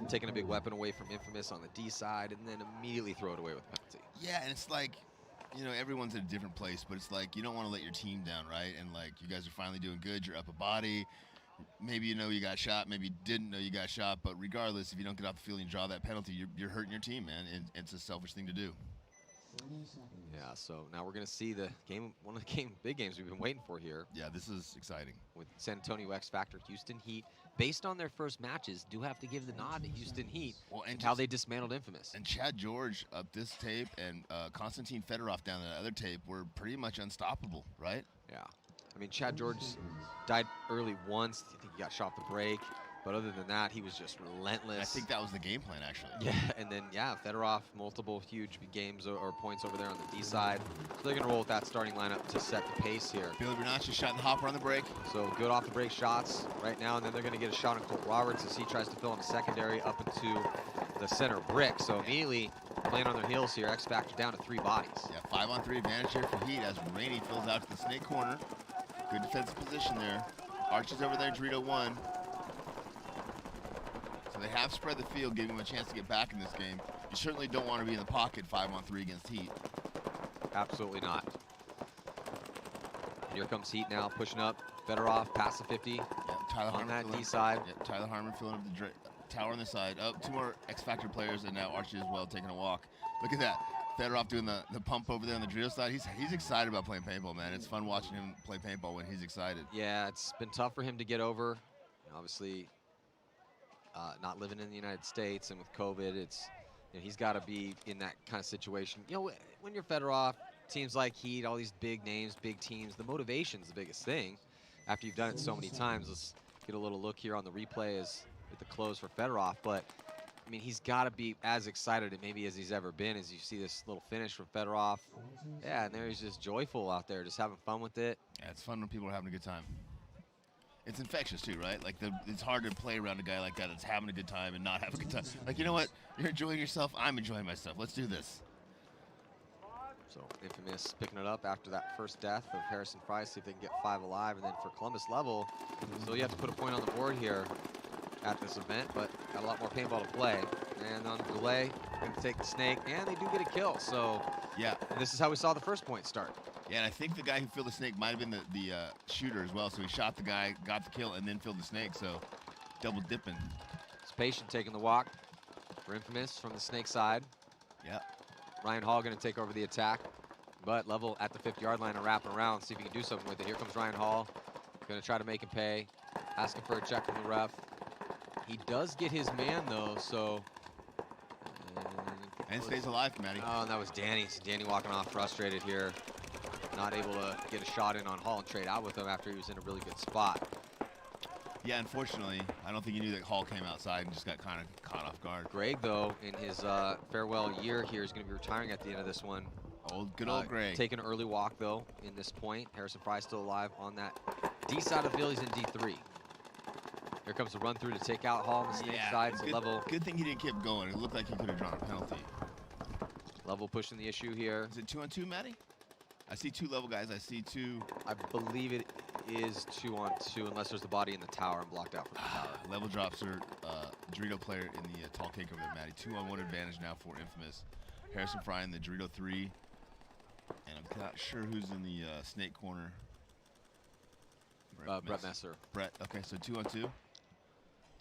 taking a big weapon away from Infamous on the D side, and then immediately throw it away with penalty. Yeah, and it's like, you know, everyone's in a different place, but it's like you don't want to let your team down, right? And like you guys are finally doing good, you're up a body. Maybe you know you got shot, maybe you didn't know you got shot, but regardless, if you don't get off the field and draw that penalty, you're hurting your team, man. It's a selfish thing to do. Yeah, so now we're going to see the game, one of the big games we've been waiting for here. Yeah, this is exciting. With San Antonio X Factor, Houston Heat. Based on their first matches, do have to give the nod to Houston Heat and how they dismantled Infamous. And Chad George up this tape and Konstantin Fedorov down the other tape were pretty much unstoppable, right? Yeah. I mean, Chad George died early once. I think he got shot the break. But other than that, he was just relentless. I think that was the game plan, actually. Yeah, and then, yeah, Fedorov, multiple huge games or points over there on the D side. So they're going to roll with that starting lineup to set the pace here. Billy Bernacci shot in the hopper on the break. So good off the break shots right now, and then they're going to get a shot on Colt Roberts as he tries to fill in the secondary up into the center brick. So immediately playing on their heels here, X Factor down to 3 bodies. Yeah, 5-on-3 advantage here for Heat as Rainey fills out to the snake corner. Good defensive position there. Archie's over there, Dorito 1. So they have spread the field, giving him a chance to get back in this game. You certainly don't want to be in the pocket 5-on-3 against Heat. Absolutely not. And here comes Heat now, pushing up. Fedorov past the 50 on that D side. Yeah, Tyler Harmon filling up the tower on the side. Oh, 2 more X Factor players, and now Archie as well taking a walk. Look at that. Fedorov doing the pump over there on the drill side. He's excited about playing paintball, man. It's fun watching him play paintball when he's excited. Yeah, it's been tough for him to get over. Obviously, not living in the United States, and with COVID, it's he's got to be in that kind of situation. You know, when you're Fedorov, teams like Heat, all these big names, big teams, the motivation's the biggest thing. After you've done it so many times, let's get a little look here on the replay as with the close for Fedorov. But mean, he's got to be as excited maybe as he's ever been as you see this little finish from Fedorov. Yeah, and there he's just joyful out there, just having fun with it. Yeah, it's fun when people are having a good time. It's infectious too, right? Like it's hard to play around a guy like that that's having a good time and not having a good time. Like, you know what? You're enjoying yourself. I'm enjoying myself. Let's do this. So Infamous picking it up after that first death of Harrison Fry. See if they can get 5 alive. And then for Columbus Level, still you have to put a point on the board here at this event, but got a lot more paintball to play. And on delay, going to take the snake, and they do get a kill. So yeah, this is how we saw the first point start. Yeah, and I think the guy who filled the snake might have been the shooter as well. So he shot the guy, got the kill, and then filled the snake. So double dipping. It's Patient taking the walk for Infamous from the snake side. Yeah. Ryan Hall going to take over the attack, but Level at the 50-yard line and wrapping around, see if he can do something with it. Here comes Ryan Hall, going to try to make him pay, asking for a check from the ref. He does get his man though, so. And stays alive, Matty. Oh, and that was Danny. So Danny walking off frustrated here, not able to get a shot in on Hall and trade out with him after he was in a really good spot. Yeah, unfortunately, I don't think he knew that Hall came outside and just got kind of caught off guard. Greg, though, in his farewell year here, is going to be retiring at the end of this one. Good old Greg. Taking an early walk, though, in this point. Harrison Fry still alive on that D side of the field. He's in D3. Here comes the run through to take out Hall on the snake side. So Level. Good thing he didn't keep going. It looked like he could have drawn a penalty. Level pushing the issue here. Is it 2-on-2, Matty? I see 2 Level guys. I see 2. I believe it is 2-on-2 unless there's the body in the tower and blocked out from the tower. Level drops are Dorito player in the tall cake over there, Matty. 2-on-1 advantage now for Infamous. Harrison Fry in the Dorito 3. And I'm not sure who's in the snake corner. Brett Messer. Brett, okay, so 2-on-2.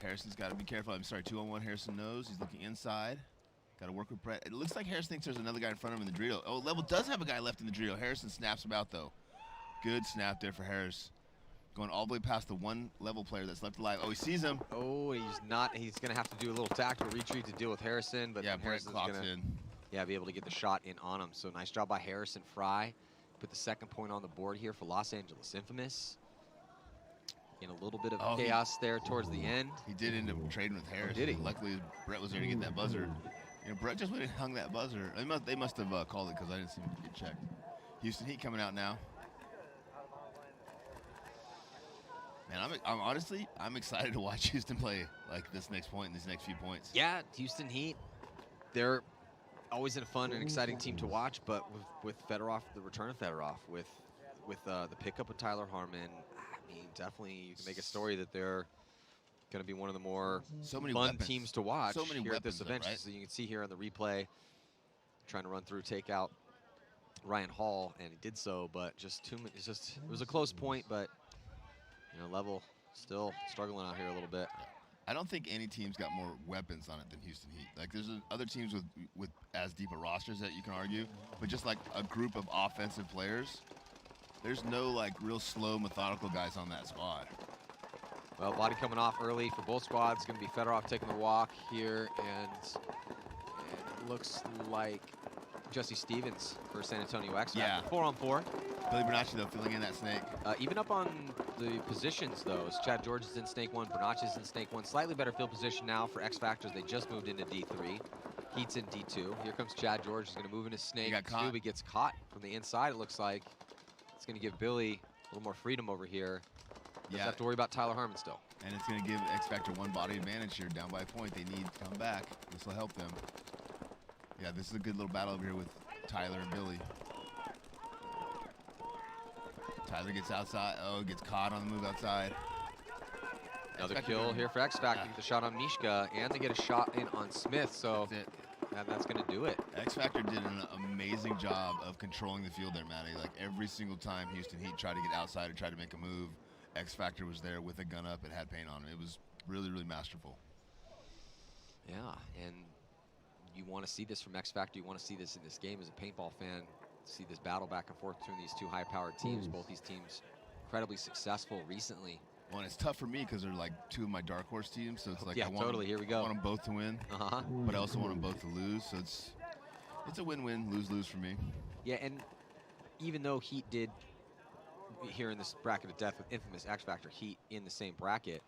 Harrison's got to be careful. I'm sorry, 2-on-1. Harrison knows. He's looking inside. Got to work with Brett. It looks like Harrison thinks there's another guy in front of him in the Dorito. Oh, Level does have a guy left in the Dorito. Harrison snaps him out, though. Good snap there for Harris. Going all the way past the 1 Level player that's left alive. Oh, he sees him. Oh, he's not. He's going to have to do a little tactical retreat to deal with Harrison. But yeah, Harrison's clocks going in. be able to get the shot in on him. So nice job by Harrison Fry. Put the second point on the board here for Los Angeles Infamous. In a little bit of chaos there towards the end. He did end up trading with Harris. Did he? Luckily, Brett was there to get that buzzer. You know, Brett just went and hung that buzzer. They must have called it because I didn't see him get checked. Houston Heat coming out now. Man, I'm excited to watch Houston play like this next point and these next few points. Yeah, Houston Heat, they're always a fun and exciting team to watch, but with Fedorov, the return of Fedorov, with the pickup of Tyler Harmon, I mean, definitely you can make a story that they're going to be one of the more fun teams to watch here at this event. Right? So you can see here on the replay, trying to run through, take out Ryan Hall, and he did so, but just too much. It was a close point, but you know, Level still struggling out here a little bit. I don't think any team's got more weapons on it than Houston Heat. Like, there's other teams with as deep a rosters that you can argue, but just like a group of offensive players, there's no like real slow, methodical guys on that squad. Well, body coming off early for both squads. Going to be Fedorov taking the walk here, and it looks like Jesse Stevens for San Antonio X. Yeah. 4-on-4. Billy Bernacci, though, filling in that snake. Even up on the positions, though, as Chad George is in snake 1, Bernacchi's in snake 1. Slightly better field position now for X Factors. They just moved into D3. Heat's in D2. Here comes Chad George. He's going to move into snake 2. He gets caught from the inside, it looks like. It's going to give Billy a little more freedom over here. Doesn't have to worry about Tyler Harmon still. And it's going to give X Factor 1 body advantage here, down by a point. They need to come back. This will help them. Yeah, this is a good little battle over here with Tyler and Billy. Tyler gets outside. Oh, gets caught on the move outside. Another kill here for X Factor. Get the shot on Mishka, and they get a shot in on Smith. So that's going to do it. X Factor did an amazing job of controlling the field there, Matty. Like every single time Houston Heat tried to get outside or tried to make a move, X Factor was there with a gun up and had paint on him. It was really, really masterful. Yeah, and you want to see this from X Factor. You want to see this in this game as a paintball fan. See this battle back and forth between these two high-powered teams. Both these teams incredibly successful recently. Well, and it's tough for me because they're like 2 of my dark horse teams. So it's like Here we go. I want them both to win, but I also want them both to lose. So it's a win-win, lose-lose for me. Yeah, and even though Heat did here in this bracket of death with Infamous, X Factor, Heat in the same bracket,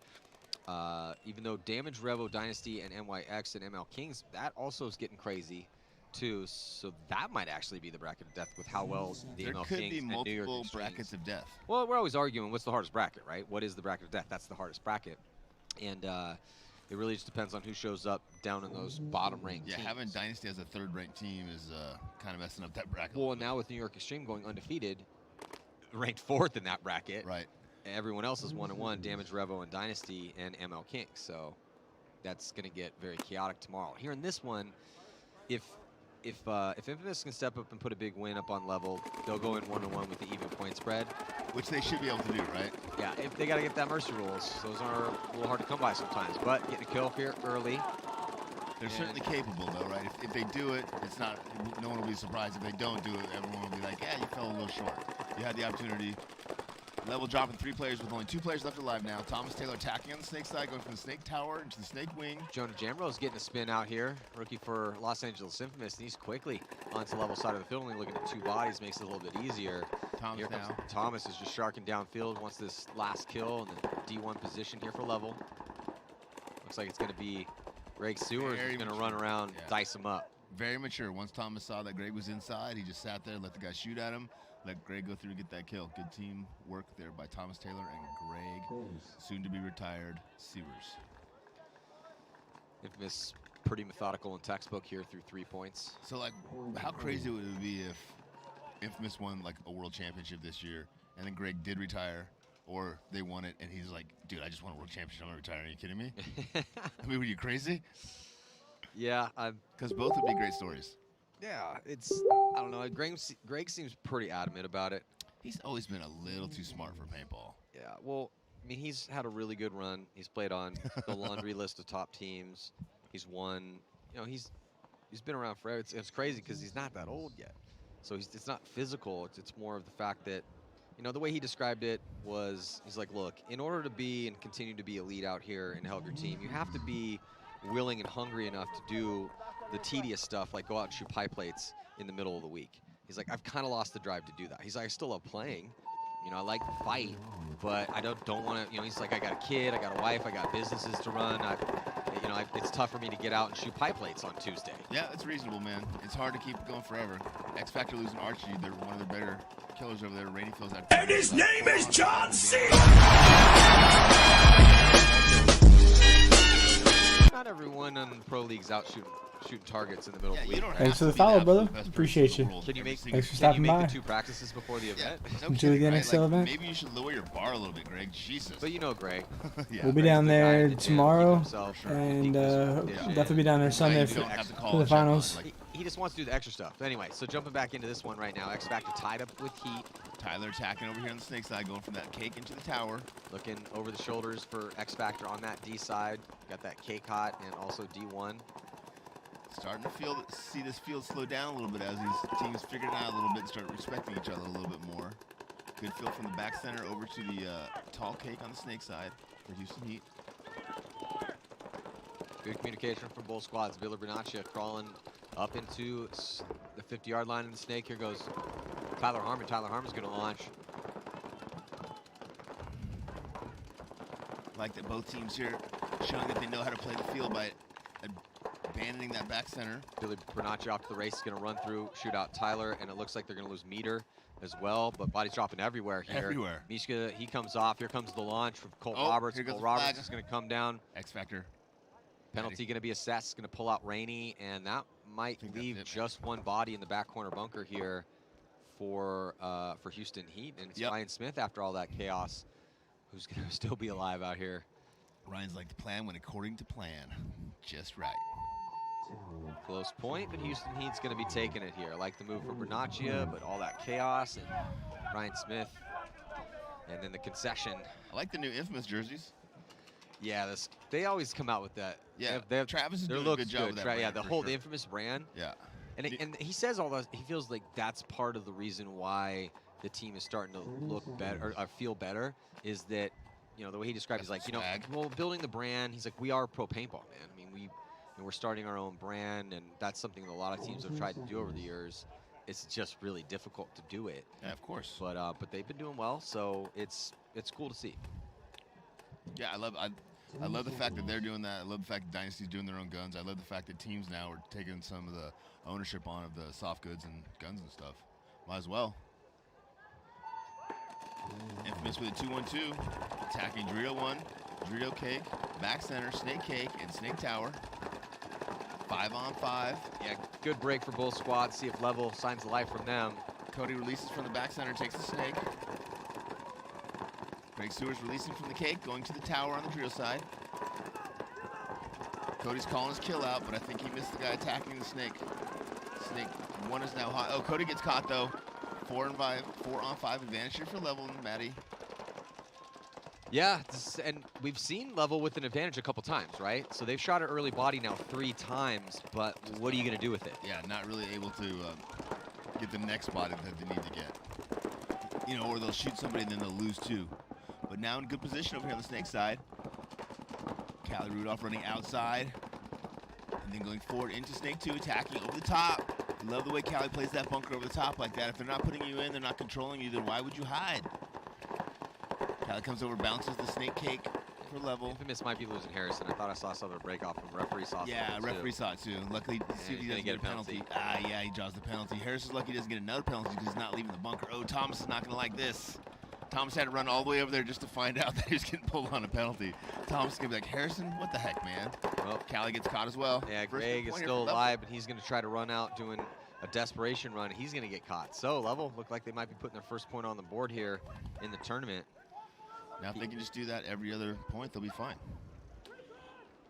Even though Damage, Revo, Dynasty, and NYX and ML Kings, that also is getting crazy too. So that might actually be the bracket of death with how well the There ML could Kings be and New York multiple Extremes. brackets of death. Well, we're always arguing what's the hardest bracket, right? What is the bracket of death? That's the hardest bracket. And it really just depends on who shows up down in those bottom-ranked Yeah, teams. having Dynasty as a third-ranked team is kind of messing up that bracket. Well, now with New York Extreme going undefeated, ranked 4th in that bracket. Right. Everyone else is 1-1, Damage, Revo, and Dynasty, and ML King. So that's going to get very chaotic tomorrow. Here in this one, if Infamous can step up and put a big win up on level, they'll go in 1-1 with the even point spread. Which they should be able to do, right? Yeah, if they got to get that mercy rules. Those are a little hard to come by sometimes. But getting a kill here early. They're certainly capable, though, right? If they do it, it's not. No one will be surprised. If they don't do it, everyone will be like, "Yeah, you fell a little short. You had the opportunity." Level dropping 3 players with only 2 players left alive now. Thomas Taylor attacking on the snake side, going from the snake tower into the snake wing. Jonah Jamro's getting a spin out here. Rookie for Los Angeles Infamous. And he's quickly onto the level side of the field. Only looking at 2 bodies makes it a little bit easier. Thomas Here comes now. Thomas is just sharking downfield. Wants this last kill in the D1 position here for level. Looks like it's going to be Greg Sewers who's going to run around, dice him up. Very mature. Once Thomas saw that Greg was inside, he just sat there, let the guy shoot at him, let Greg go through and get that kill. Good team work there by Thomas Taylor and Greg, soon to be retired Sewers. Infamous pretty methodical and textbook here through 3 points. So, like, how crazy would it be if Infamous won, like, a world championship this year, and then Greg did retire, or they won it, and he's like, dude, I just won a world championship, I'm going to retire. Are you kidding me? I mean, were you crazy? Yeah. Because both would be great stories. Yeah, it's, I don't know. Greg seems pretty adamant about it. He's always been a little too smart for paintball. Yeah, well, I mean, he's had a really good run. He's played on the laundry list of top teams. He's won. You know, he's been around forever. It's crazy because he's not that old yet. So it's not physical. It's more of the fact that, you know, the way he described it was, he's like, look, in order to be and continue to be elite out here and help your team, you have to be willing and hungry enough to do the tedious stuff, like go out and shoot pie plates in the middle of the week. He's like, I've kind of lost the drive to do that. He's like, I still love playing. You know, I like to fight, but I don't want to, you know, he's like, I got a kid, I got a wife, I got businesses to run. It's tough for me to get out and shoot pie plates on Tuesday. Yeah, it's reasonable, man. It's hard to keep it going forever. X Factor losing Archie, they're one of the better killers over there. Rainy feels out. And his name is John C. Not everyone in the pro league's out shooting targets in the middle of the week. Thanks for the follow, brother. Appreciate you. Can you make, Thanks for stopping by. the 2 practices before the event? Enjoy the NXL event. Maybe you should lower your bar a little bit, Greg. Jesus. But you know Greg. Yeah. We'll be down there tomorrow, and definitely be down there Sunday for the finals. He just wants to do the extra stuff. Anyway, so jumping back into this one right now, X Factor tied up with Heat. Tyler attacking over here on the snake side, going from that cake into the tower. Looking over the shoulders for X Factor on that D side. Got that cake hot and also D1. Starting to see this field slow down a little bit as these teams figure it out a little bit and start respecting each other a little bit more. Good feel from the back center over to the tall cake on the snake side for Houston Heat. Good communication from both squads. Villa Bernaccia crawling up into the 50-yard line in the snake. Here goes Tyler Harmon. Tyler Harmon's going to launch. Like that both teams here showing that they know how to play the field by abandoning that back center. Billy Bernacci off to the race is going to run through, shoot out Tyler, and it looks like they're going to lose meter as well, but bodies dropping everywhere here. Everywhere. Mishka, he comes off. Here comes the launch from Colt Roberts. Colt Roberts is going to come down. X Factor. Penalty going to be assessed. Going to pull out Rainey, and that might leave just one body in the back corner bunker here for Houston Heat. And it's Ryan Smith after all that chaos, who's going to still be alive out here. Ryan's like, the plan went according to plan. Just right. Close point, but Houston Heat's going to be taking it here. I like the move from Bernaccia, but all that chaos and Ryan Smith. And then the concession. I like the new Infamous jerseys. Yeah, they always come out with that. Yeah, they have, Travis is doing a good job with that brand, yeah, the Infamous brand. Yeah. And he says all that. He feels like that's part of the reason why the team is starting to look better or feel better is that, you know, the way he described it is like, you know, well, building the brand, he's like, we are pro paintball, man. I mean, we're starting our own brand, and that's something that a lot of teams have tried to do over the years. It's just really difficult to do it. Yeah, of course. But they've been doing well, so it's cool to see. Yeah, I love the fact that they're doing that. I love the fact that Dynasty's doing their own guns. I love the fact that teams now are taking some of the ownership on of the soft goods and guns and stuff. Might as well. Infamous with a 2-1-2. Attacking Dorito 1, Dorito Cake, back center, Snake Cake, and Snake Tower. 5-on-5. Yeah, good break for both squads. See if Level signs of life from them. Cody releases from the back center, takes the Snake. Greg Sewers releasing from the Cake, going to the tower on the Dorito side. Cody's calling his kill out, but I think he missed the guy attacking the Snake. Snake 1 is now hot. Oh, Cody gets caught though. 4-on-5 advantage here for Level and Maddie. Yeah, and we've seen Level with an advantage a couple times, right? So they've shot an early body now 3 times, but what are you going to do with it? Yeah, not really able to get the next body that they need to get. You know, or they'll shoot somebody and then they'll lose 2. But now in good position over here on the Snake side. Callie Rudolph running outside. And then going forward into Snake 2, attacking over the top. I love the way Callie plays that bunker over the top like that. If they're not putting you in, they're not controlling you, then why would you hide? Callie comes over, bounces the Snake Cake for Level. Infamous might be losing Harrison. I thought I saw some of a break off from referee. Yeah, referee saw it too. Luckily, see if he doesn't get a penalty. Ah, yeah, he draws the penalty. Harrison's lucky he doesn't get another penalty because he's not leaving the bunker. Oh, Thomas is not going to like this. Thomas had to run all the way over there just to find out that he was getting pulled on a penalty. Thomas is going to be like, Harrison, what the heck, man? Well, Callie gets caught as well. Yeah, Greg is still alive, but he's going to try to run out doing a desperation run. He's going to get caught. So, Level look like they might be putting their first point on the board here in the tournament. Now, if they can just do that every other point, they'll be fine.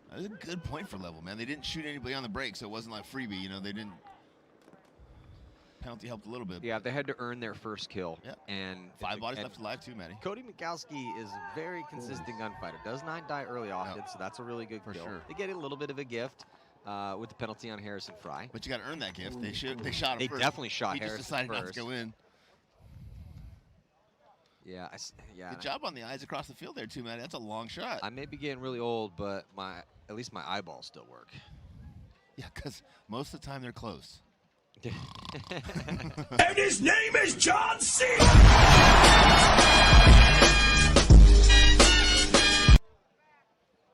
That was a good point for Level, man. They didn't shoot anybody on the break, so it wasn't like freebie. You know, they didn't. Penalty helped a little bit. Yeah, they had to earn their first kill. Yep. And 5 bodies left alive too, Matty. Cody Mikowski is a very consistent gunfighter. Does not die early often, so that's a really good kill. Sure. They get a little bit of a gift with the penalty on Harrison Fry. But you got to earn that gift. They shot him They first. definitely shot he Harrison just decided first. not to go in. Yeah, yeah. Good job on the eyes across the field there too, Matty. That's a long shot. I may be getting really old, but at least my eyeballs still work. Yeah, because most of the time they're close. And his name is John C.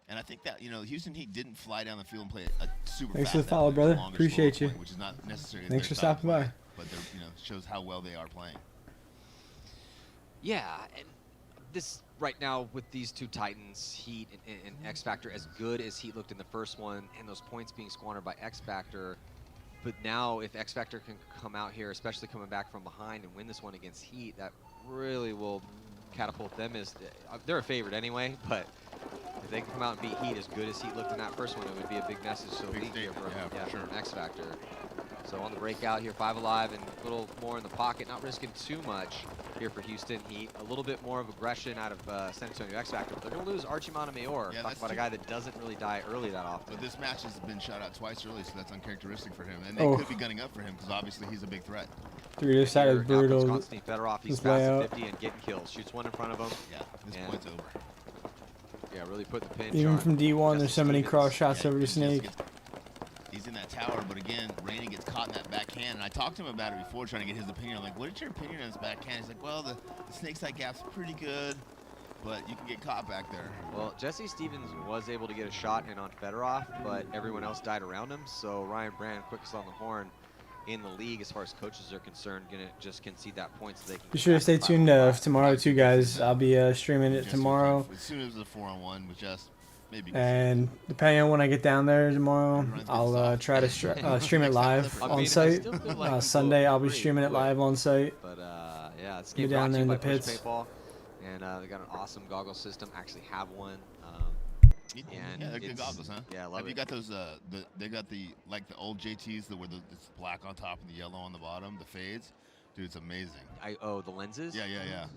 And I think that, you know, Houston Heat didn't fly down the field and play a super Thanks fast for the follow, brother. Appreciate you. Point, which is not necessarily Thanks for their style of stopping by. play, but they're, you know, shows how well they are playing. Yeah, and this right now with these two Titans, Heat and X Factor, as good as Heat looked in the first one, and those points being squandered by X Factor. But now, if X Factor can come out here, especially coming back from behind and win this one against Heat, that really will catapult them as they're a favorite anyway. But if they can come out and beat Heat as good as Heat looked in that first one, it would be a big message to the league here from X Factor. So on the breakout here, 5 alive and a little more in the pocket, not risking too much here for Houston Heat. A little bit more of aggression out of San Antonio X Factor, but they're going to lose Archie Montemayor. Yeah, Talk about a guy that doesn't really die early that often. But this match has been shot out twice early, so that's uncharacteristic for him. And they could be gunning up for him because obviously he's a big threat. 3 to side is brutal. Konstantin Fedorov, he's fast at 50 and getting kills. Shoots one in front of him. Yeah, this point's over. Yeah, really put the pinch Even on from D1, there's so many cross shots over to Snake. He's in that tower, but again, Rainey gets caught in that backhand. And I talked to him about it before, trying to get his opinion. I'm like, what is your opinion on this backhand? He's like, well, the snake side gap's pretty good, but you can get caught back there. Well, Jesse Stevens was able to get a shot in on Fedorov, but everyone else died around him. So Ryan Brand, quickest on the horn in the league as far as coaches are concerned, gonna just concede that point so they can. Be sure to stay tuned tomorrow too, guys. I'll be streaming it tomorrow. As soon as it's a 4-on-1 with just maybe. And depending on when I get down there tomorrow, I'll try to stream it live on site. Sunday, I'll be streaming it live on site. But yeah, it's be down there in the pits. Paintball, and they got an awesome goggle system. Actually have one. And yeah, they're good goggles, huh? Yeah, I love Have you got those? They got the like the old JTs where it's black on top and the yellow on the bottom, the fades. Dude, it's amazing. The lenses? Yeah.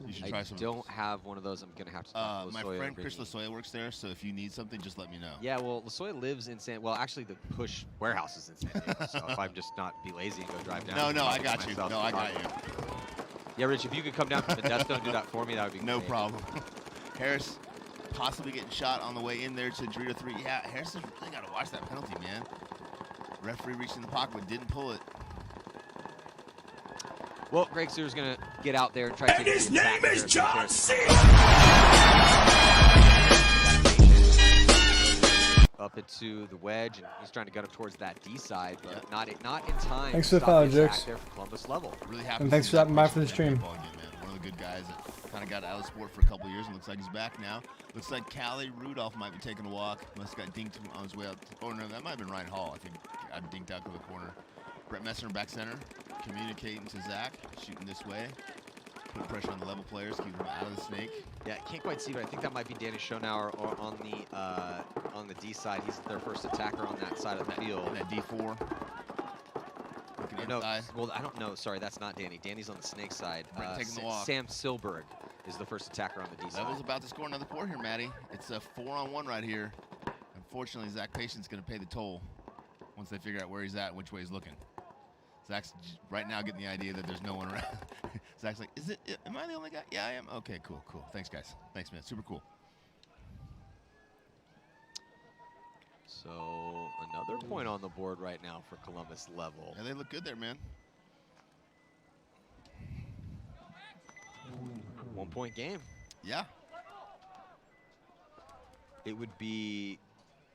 You should try some. I don't have one of those. I'm gonna have to. My friend Chris Lasoya works there, so if you need something, just let me know. Yeah, well, Lasoya lives in Well, actually, the Push warehouse is in San Diego. So if I'm just not be lazy and go drive down. No, I got you. No, I got you. Yeah, Rich, if you could come down from the death zone and do that for me, that would be no problem. Harris possibly getting shot on the way in there to Dorito 3. Yeah, Harris really got to watch that penalty, man. Referee reached in the pocket but didn't pull it. Well, Greg Sear's going to get out there and try to take his name is John C. up into the wedge, and he's trying to gut up towards that D side, but not in time. Thanks for the follow, Jix. There for Columbus level. Really happy. And thanks for stopping by for the stream. Again, man. One of the good guys that kind of got out of the sport for a couple years, and looks like he's back now. Looks like Callie Rudolph might be taking a walk. Must have got dinked on his way up. Oh no, that might have been Ryan Hall. I think I dinked out to the corner. Brett Messner back center, communicating to Zach, shooting this way. Put pressure on the level players, keep them out of the snake. Yeah, can't quite see, but I think that might be Danny Schonauer or on the D side. He's their first attacker on that side of the field. And that D4. No, well, I don't know. Sorry, that's not Danny. Danny's on the snake side. Taking the walk. Sam Silberg is the first attacker on the D side. Level's about to score another point here, Maddie. It's a 4-on-1 right here. Unfortunately, Zach Patient's going to pay the toll once they figure out where he's at and which way he's looking. Zach's right now getting the idea that there's no one around. Zach's like, am I the only guy? Yeah, I am. Okay, cool. Thanks, guys. Thanks, man. Super cool. So another point on the board right now for Columbus level. Yeah, they look good there, man. 1 point game. Yeah. It would be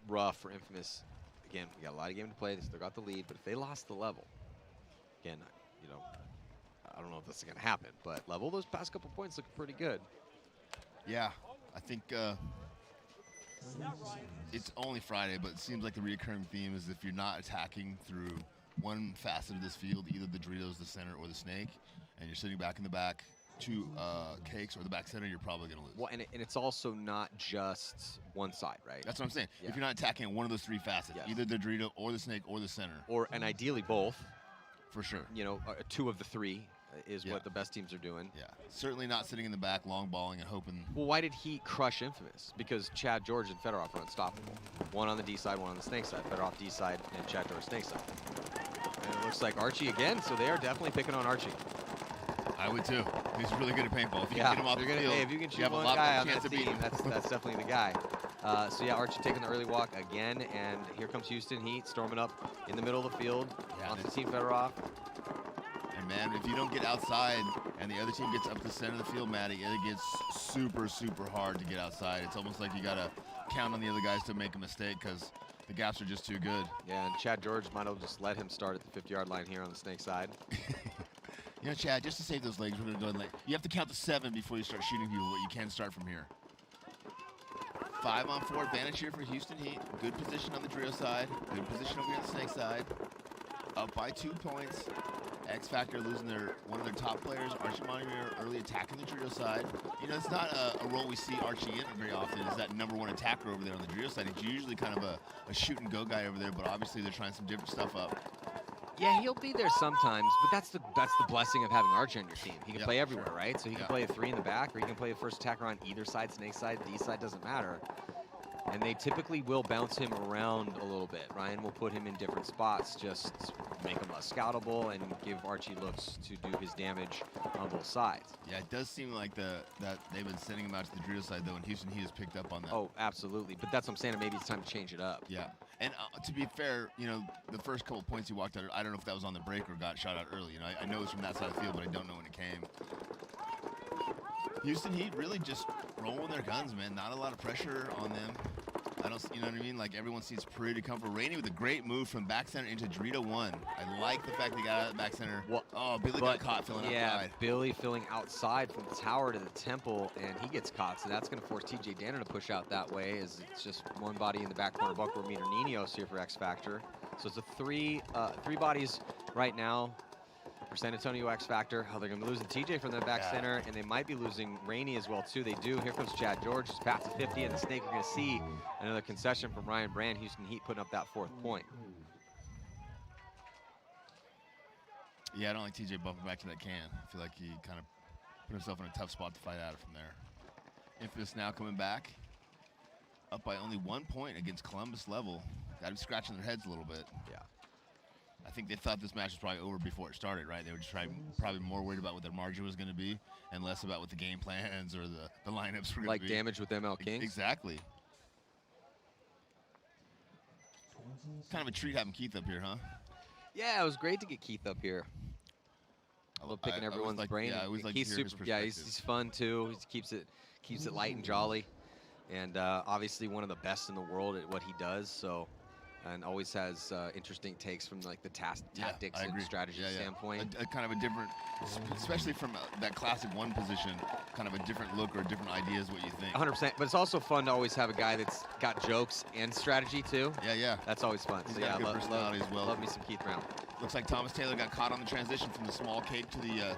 rough for Infamous. Again, we got a lot of game to play. They still got the lead, but if they lost the level, again, you know, I don't know if this is going to happen, but level, those past couple points look pretty good. Yeah, I think it's only Friday, but it seems like the reoccurring theme is if you're not attacking through one facet of this field, either the Doritos, the center, or the snake, and you're sitting back in the back, two cakes, or the back center, you're probably going to lose. Well, and it's also not just one side, right? That's what I'm saying. Yeah. If you're not attacking one of those three facets, Yes. either the Dorito, or the snake, or the center. And ideally both. For sure. You know, 2 of the 3 is Yeah. what the best teams are doing. Yeah, certainly not sitting in the back, long balling and hoping. Well, why did he crush Infamous? Because Chad George and Fedorov are unstoppable. One on the D side, one on the snake side. Fedorov D side and Chad George snake side. And it looks like Archie again, so they are definitely picking on Archie. I would too. He's really good at paintball. If you Yeah, can get him off the field, hey, if you can shoot have a one lot guy more on chance that of beating team, him. that's definitely the guy. So yeah, Archie taking the early walk again, and here comes Houston Heat storming up in the middle of the field Yeah, onto Team Fedorov. And man, if you don't get outside and the other team gets up the center of the field, Matty, it gets super, super hard to get outside. It's almost like you got to count on the other guys to make a mistake because the gaps are just too good. Yeah, and Chad George might have just let him start at the 50-yard line here on the snake side. You know, Chad, just to save those legs, we're going to go like, you have to count to 7 before you start shooting people, but you can start from here. 5-on-4 advantage here for Houston Heat. Good position on the Drio side. Good position over here on the snake side. Up by 2 points. X Factor losing one of their top players, Archie Montier, early attacking the Drio side. You know, it's not a role we see Archie in very often. Is that #1 attacker over there on the Drio side. He's usually kind of a shoot-and-go guy over there, but obviously they're trying some different stuff up. Yeah, he'll be there sometimes, but that's the blessing of having Archie on your team. He can play everywhere, right? So he can play a 3 in the back, or he can play a first attacker on either side, snake side, D side, doesn't matter. And they typically will bounce him around a little bit. Ryan will put him in different spots, just make him less scoutable and give Archie looks to do his damage on both sides. Yeah, it does seem like that they've been sending him out to the Drio side, though, and Houston Heat has picked up on that. Oh, absolutely. But that's what I'm saying. Maybe it's time to change it up. Yeah. And to be fair, you know, the first couple points he walked out, I don't know if that was on the break or got shot out early. You know, I know it's from that side of the field, but I don't know when it came. Houston Heat really just rolling their guns, man. Not a lot of pressure on them. You know what I mean? Like, everyone seems pretty comfortable. Rainey with a great move from back center into Dorito 1. I like the fact they got out of the back center. Well, oh, Billy got caught filling outside. Billy filling outside from the tower to the temple, and he gets caught. So that's going to force TJ Danner to push out that way, as it's just one body in the back corner. Buckler Meter Ninos here for X Factor. So it's a three bodies right now for San Antonio X Factor. Oh, they're going to be losing TJ from the back center, and they might be losing Rainey as well, too. They do. Here comes Chad George. Just past the 50, and the snake are going to see another concession from Ryan Brand. Houston Heat putting up that 4th point. Yeah, I don't like TJ bumping back to that can. I feel like he kind of put himself in a tough spot to fight out of from there. Infamous now coming back. Up by only 1 point against Columbus level. Got to be scratching their heads a little bit. Yeah. I think they thought this match was probably over before it started, right? They were just probably more worried about what their margin was going to be and less about what the game plans or the lineups were going to be. Like damage with ML Kings? Exactly. Kind of a treat having Keith up here, huh? Yeah, it was great to get Keith up here. I love picking everyone's brain. Yeah, I always like to Keith's hear his super. Yeah, he's fun too. He keeps it light and jolly. And obviously one of the best in the world at what he does. So, and always has interesting takes from like the tactics and strategy standpoint. A kind of a different, especially from that classic one position, kind of a different look or a different idea is what you think. 100%. But it's also fun to always have a guy that's got jokes and strategy too. Yeah. That's always fun. He's so got yeah, good personality as well. Love me some Keith Brown. Looks like Thomas Taylor got caught on the transition from the small cake to the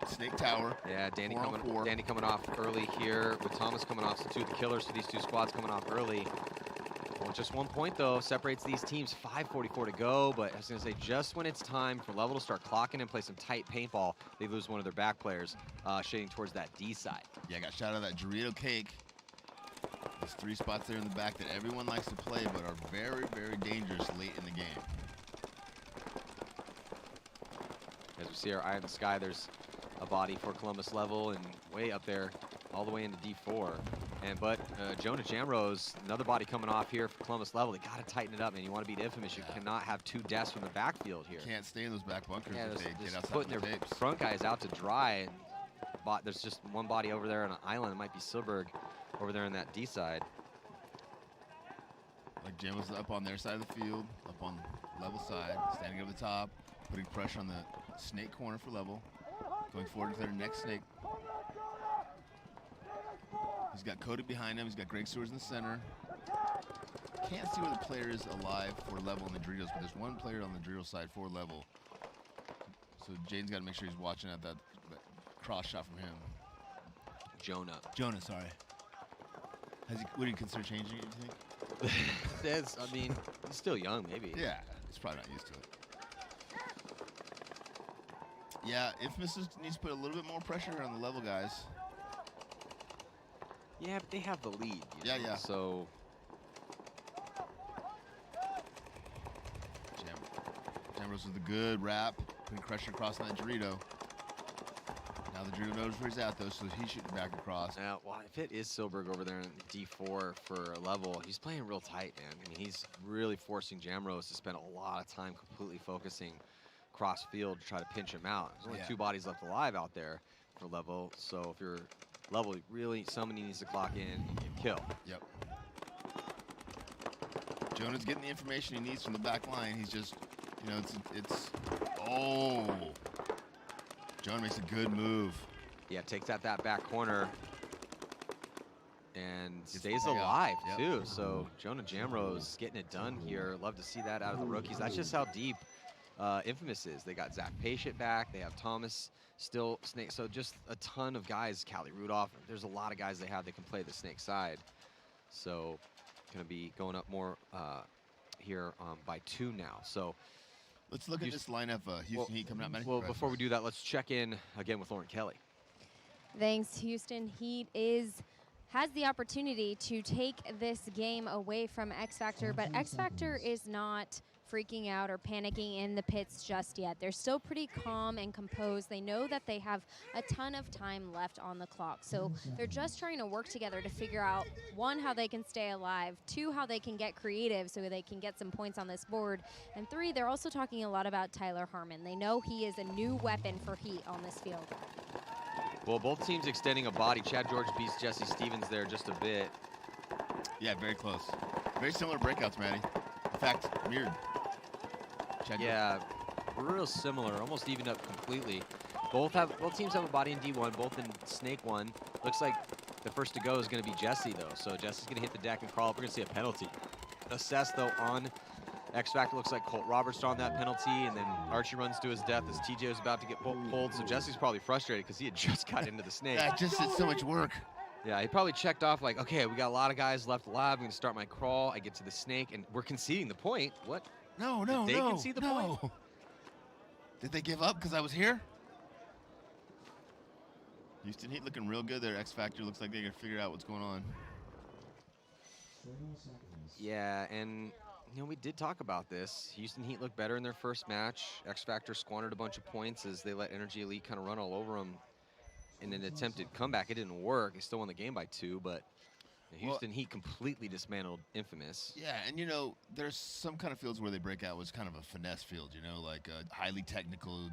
snake tower. Yeah, Danny coming off early here with Thomas coming off. So two of the killers for these two squads coming off early. Well, just 1 point though separates these teams. 5:44 to go, but I was gonna say just when it's time for Level to start clocking and play some tight paintball, they lose one of their back players, shading towards that D side. Yeah, got shot out of that Dorito cake. There's 3 spots there in the back that everyone likes to play, but are very, very dangerous late in the game. As we see our eye in the sky, there's a body for Columbus Level and way up there, all the way into D4. But Jonah Jamrose, another body coming off here for Columbus Level. They got to tighten it up, man. You want to beat Infamous, you cannot have 2 deaths from the backfield here. Can't stay in those back bunkers if they get outside putting the their tapes. front guys out to dry. And there's just one body over there on an island. It might be Silberg over there on that D side. Like Jam was up on their side of the field, up on Level side, standing over the top, putting pressure on the snake corner for Level, going forward to their next snake. He's got Cody behind him. He's got Greg Sewers in the center. Can't see where the player is alive for Level in the Doritos, but there's one player on the Dorito side for Level. So Jaden's got to make sure he's watching at that cross shot from him. Jonah, sorry. Would he consider changing it, you think? I mean, he's still young, maybe. Yeah, he's probably not used to it. Yeah, Infamous needs to put a little bit more pressure on the Level guys. Yeah, but they have the lead. Yeah. So Jamrose with a good wrap, putting pressure across on that Dorito. Now the Dorito knows where he's at, though, so he should back across. Well, if it is Silberg over there in D4 for Level, he's playing real tight, man. I mean, he's really forcing Jamrose to spend a lot of time completely focusing cross field to try to pinch him out. There's only 2 bodies left alive out there for Level, so if you're Level, really, somebody needs to clock in and get kill. Yep. Jonah's getting the information he needs from the back line. He's just, you know, oh. Jonah makes a good move. Yeah, takes out that back corner and stays alive, too. So Jonah Jamrose getting it done here. Love to see that out of the rookies. That's just how deep Infamous is. They got Zach Patient back. They have Thomas still snake. So just a ton of guys. Callie Rudolph. There's a lot of guys they have that can play the snake side. So going to be going up more here by 2 now. So let's look at this lineup. Houston Heat coming out. Well, before we do that, let's check in again with Lauren Kelly. Thanks. Houston Heat has the opportunity to take this game away from X Factor, but X Factor is not freaking out or panicking in the pits just yet. They're still pretty calm and composed. They know that they have a ton of time left on the clock. So they're just trying to work together to figure out, 1, how they can stay alive, 2, how they can get creative so they can get some points on this board, and 3, they're also talking a lot about Tyler Harmon. They know he is a new weapon for Heat on this field. Well, both teams extending a body. Chad George beats Jesse Stevens there just a bit. Yeah, very close. Very similar breakouts, Maddie. In fact, mirrored. Yeah, real similar, almost evened up completely. Both teams have a body in D1, both in Snake 1. Looks like the first to go is going to be Jesse, though. So Jesse's going to hit the deck and crawl up. We're going to see a penalty. Assessed, though, on X Factor. Looks like Colt Roberts on that penalty, and then Archie runs to his death as TJ was about to get pulled. So Jesse's probably frustrated because he had just got into the snake. Yeah, just did so much work. Yeah, he probably checked off like, okay, we got a lot of guys left alive. I'm going to start my crawl. I get to the snake, and we're conceding the point. What? No. Did they concede the point? Did they give up because I was here? Houston Heat looking real good there. X Factor looks like they're going to figure out what's going on. Yeah, and we did talk about this. Houston Heat looked better in their first match. X Factor squandered a bunch of points as they let Energy Elite kind of run all over them in an attempted comeback. It didn't work. They still won the game by 2, but Houston Heat completely dismantled Infamous. Yeah, and you know, there's some kind of fields where they break out was kind of a finesse field, you know, like highly technical,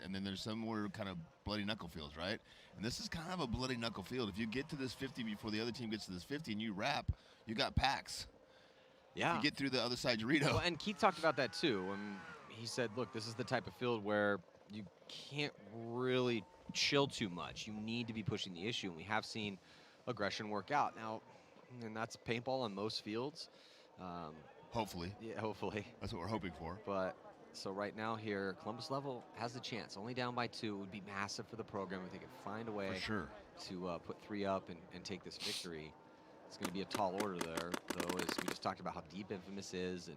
and then there's some more kind of bloody knuckle fields, right? And this is kind of a bloody knuckle field. If you get to this 50 before the other team gets to this 50 and you wrap, you got packs. Yeah. You get through the other side, Dorito. Well, and Keith talked about that too. He said, look, this is the type of field where you can't really chill too much. You need to be pushing the issue, and we have seen aggression work out. Now, and that's paintball on most fields. Hopefully. Yeah, hopefully. That's what we're hoping for. But so right now here, Columbus Level has the chance. Only down by 2. It would be massive for the program if they could find a way For sure. to put 3 up and take this victory. It's going to be a tall order there, though, as we just talked about how deep Infamous is and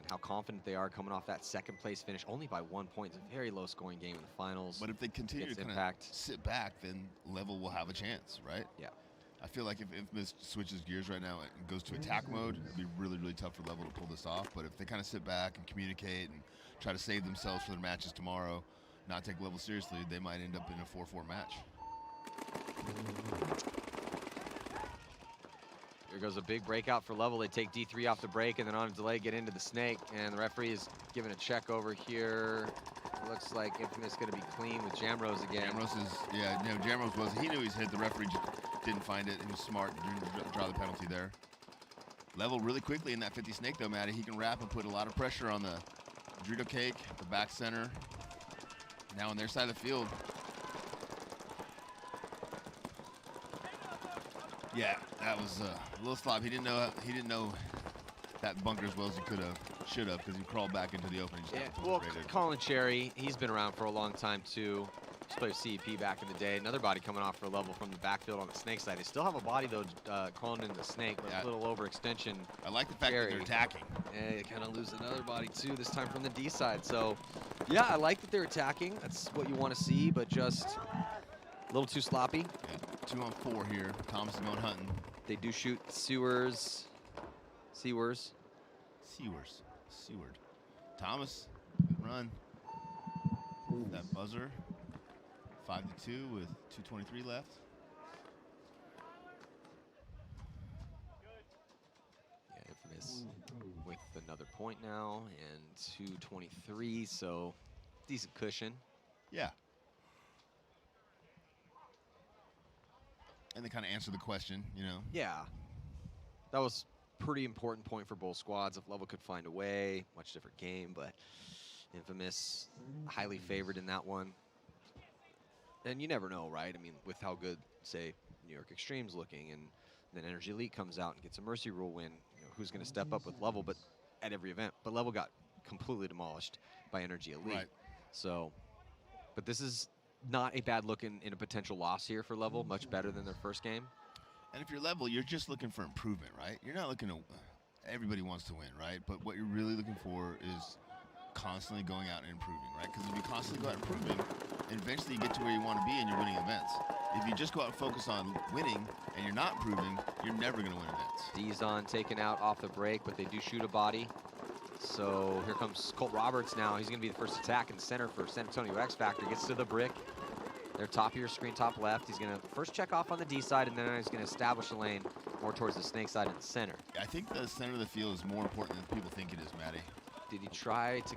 how confident they are coming off that second place finish only by 1 point. It's a very low scoring game in the finals. But if they continue to kind of sit back, then Level will have a chance, right? Yeah. I feel like if Infamous switches gears right now and goes to attack mode, it'd be really, really tough for Level to pull this off. But if they kind of sit back and communicate and try to save themselves for their matches tomorrow, not take Level seriously, they might end up in a 4-4 match. Here goes a big breakout for Level. They take D3 off the break and then on a delay get into the snake. And the referee is giving a check over here. It looks like Infamous going to be clean with Jamrose again. Jamrose is, yeah, no, Jamrose was, he knew he's hit. The referee just didn't find it. He was smart, didn't draw the penalty there. Level really quickly in that 50 snake though, Matty. He can wrap and put a lot of pressure on the Dorito cake, the back center. Now on their side of the field. Yeah, that was a little slop. He didn't know that bunker as well as he could have, should have, because he crawled back into the opening. Yeah, well, Colin Cherry, he's been around for a long time too. Just played CEP back in the day. Another body coming off for a Level from the backfield on the snake side. They still have a body though, crawling into the snake, but a little overextension. I like the fact that they're attacking. And they kind of lose another body too, this time from the D side. So, yeah, I like that they're attacking. That's what you want to see, but just a little too sloppy. Yeah. 2 on 4 here. Thomas is going hunting. They do shoot Sewers. Seward. Thomas, good run. That buzzer. 5-2 with 2:23 left. Yeah, Infamous with another point now and 2:23, so decent cushion. Yeah. And they kind of answer the question, you know. Yeah. That was pretty important point for both squads. If Level could find a way, much different game, but Infamous highly favored in that one. And you never know, right? I mean, with how good, say, New York Extreme's looking, and then Energy Elite comes out and gets a Mercy Rule win, you know, who's going to step up with Level, but at every event. But Level got completely demolished by Energy Elite. Right. So, but this is not a bad look in a potential loss here for Level, much better than their first game. And if you're Level, you're just looking for improvement, right? You're not looking to, everybody wants to win, right? But what you're really looking for is constantly going out and improving, right? Because if you constantly go out and improving, eventually you get to where you want to be and you're winning events. If you just go out and focus on winning and you're not improving, you're never going to win events. Dizon taken out off the break, but they do shoot a body. So here comes Colt Roberts now. He's going to be the first attack in the center for San Antonio X Factor. Gets to the brick. They're top of your screen, top left. He's going to first check off on the D side, and then he's going to establish a lane more towards the snake side in the center. I think the center of the field is more important than people think it is, Matty. Did he try to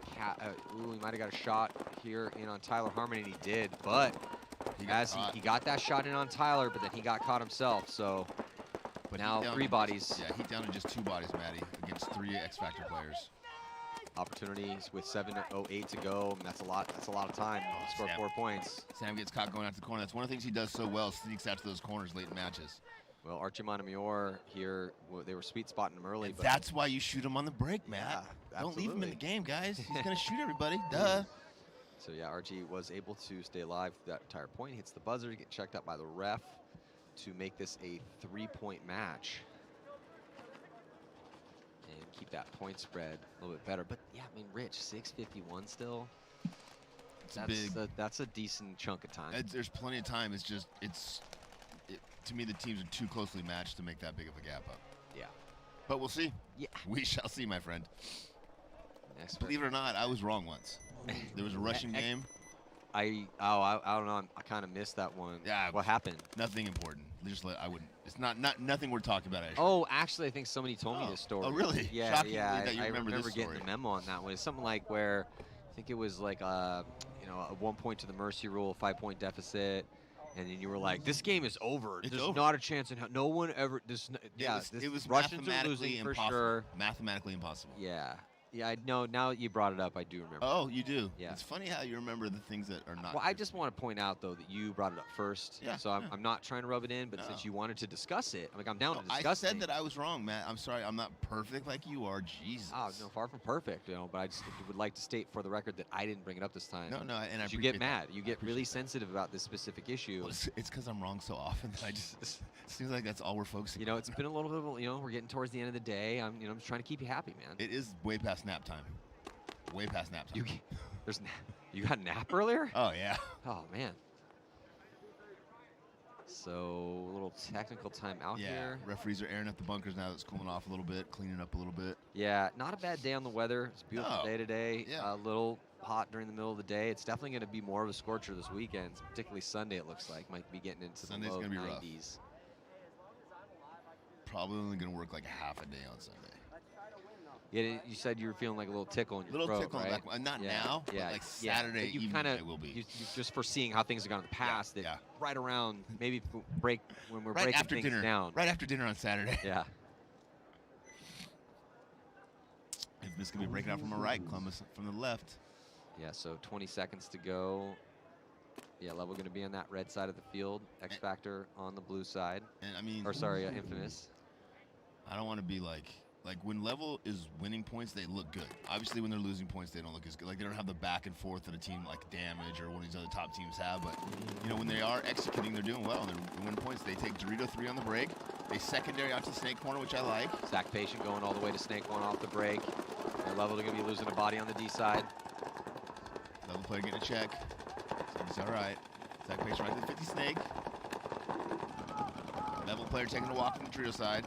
ooh, he might have got a shot here in on Tyler Harmon, and he did, but he got that shot in on Tyler, but then he got caught himself, so but now 3 bodies. Yeah, he's down to just 2 bodies, Matty, against 3 X Factor players. Opportunities with 7:08 to go. I mean, that's a lot of time to score 4 points. Sam gets caught going out to the corner. That's one of the things he does so well, sneaks out to those corners late in matches. Well, Archie Montemayor here, they were sweet spotting him early. But that's why you shoot him on the break, Matt. Yeah, don't leave him in the game, guys. He's going to shoot everybody. Duh. So, yeah, Archie was able to stay alive that entire point. Hits the buzzer to get checked up by the ref to make this a 3-point match. And keep that point spread a little bit better. But, yeah, I mean, Rich, 6:51 still. That's a decent chunk of time. There's plenty of time. It's just, to me, the teams are too closely matched to make that big of a gap up. Yeah. But we'll see. Yeah. We shall see, my friend. Believe it or not, I was wrong once. There was a Russian game. I don't know. I kind of missed that one. Yeah. What happened? Nothing important. I wouldn't. It's not nothing we're talking about. Actually. Oh, actually, I think somebody told me this story. Oh, really? Yeah, Shockingly yeah. that you I remember this getting story. the memo on that one. It's something like where I think it was like you know, a 1 point to the mercy rule, 5-point deficit. And then you were like, "This game is over. It's There's over. not a chance in hell. No one ever." It was Russians are mathematically losing for impossible. sure. Mathematically impossible. Yeah, yeah. I know. Now that you brought it up, I do remember. Oh, you do. Yeah. It's funny how you remember the things that are not. Well, I good. just want to point out though that you brought it up first. Yeah, So I'm not trying to rub it in, but since you wanted to discuss it, I'm down to discuss I said things. that I was wrong, Matt. I'm sorry. I'm not perfect like you are. Jesus. Oh no, far from perfect, you know. But I just would like to state for the record that I didn't bring it up this time. No, and I You appreciate get mad. that. You I get really appreciate that. sensitive about this specific issue. Well, it's because I'm wrong so often that I just it seems like that's all we're focusing. You know, it's been a little bit. You know, we're getting towards the end of the day. I'm just trying to keep you happy, man. It is way past nap time. Way past nap time. You got a nap earlier? Oh yeah. Oh man. So a little technical time out here. Referees are airing up the bunkers now. It's cooling off a little bit, cleaning up a little bit. Yeah, not a bad day on the weather. It's a beautiful day today. Yeah. A little hot during the middle of the day. It's definitely going to be more of a scorcher this weekend, particularly Sunday. It looks like might be getting into Sunday's the low gonna be rough. 90s. Probably only gonna work like half a day on Sunday. Yeah, you said you were feeling like a little tickle in your Little throat, tickle in the right? back. Not Yeah, now, but yeah, like yeah. Saturday You evening kind of it will be. you just foreseeing how things have gone in the past. That yeah. right around maybe break when we're Right breaking after things dinner. down. Right after dinner on Saturday. Yeah. This gonna be breaking out from our right, Columbus from the left. Yeah, so 20 seconds to go. Yeah, Level going to be on that red side of the field. X Factor on the blue side. And I mean, or sorry, Infamous. I don't want to be like when Level is winning points, they look good. Obviously, when they're losing points, they don't look as good. Like they don't have the back and forth that a team like Damage or one of these other top teams have. But you know, when they are executing, they're doing well. They're winning points. They take Dorito 3 on the break. They secondary out to the snake corner, which I like. Zach Patient going all the way to snake 1 off the break. And Level, they're going to be losing a body on the D side. Level player getting a check. So he's all right. Zach Patient right to the 50 snake. Level player taking a walk on the Dorito side.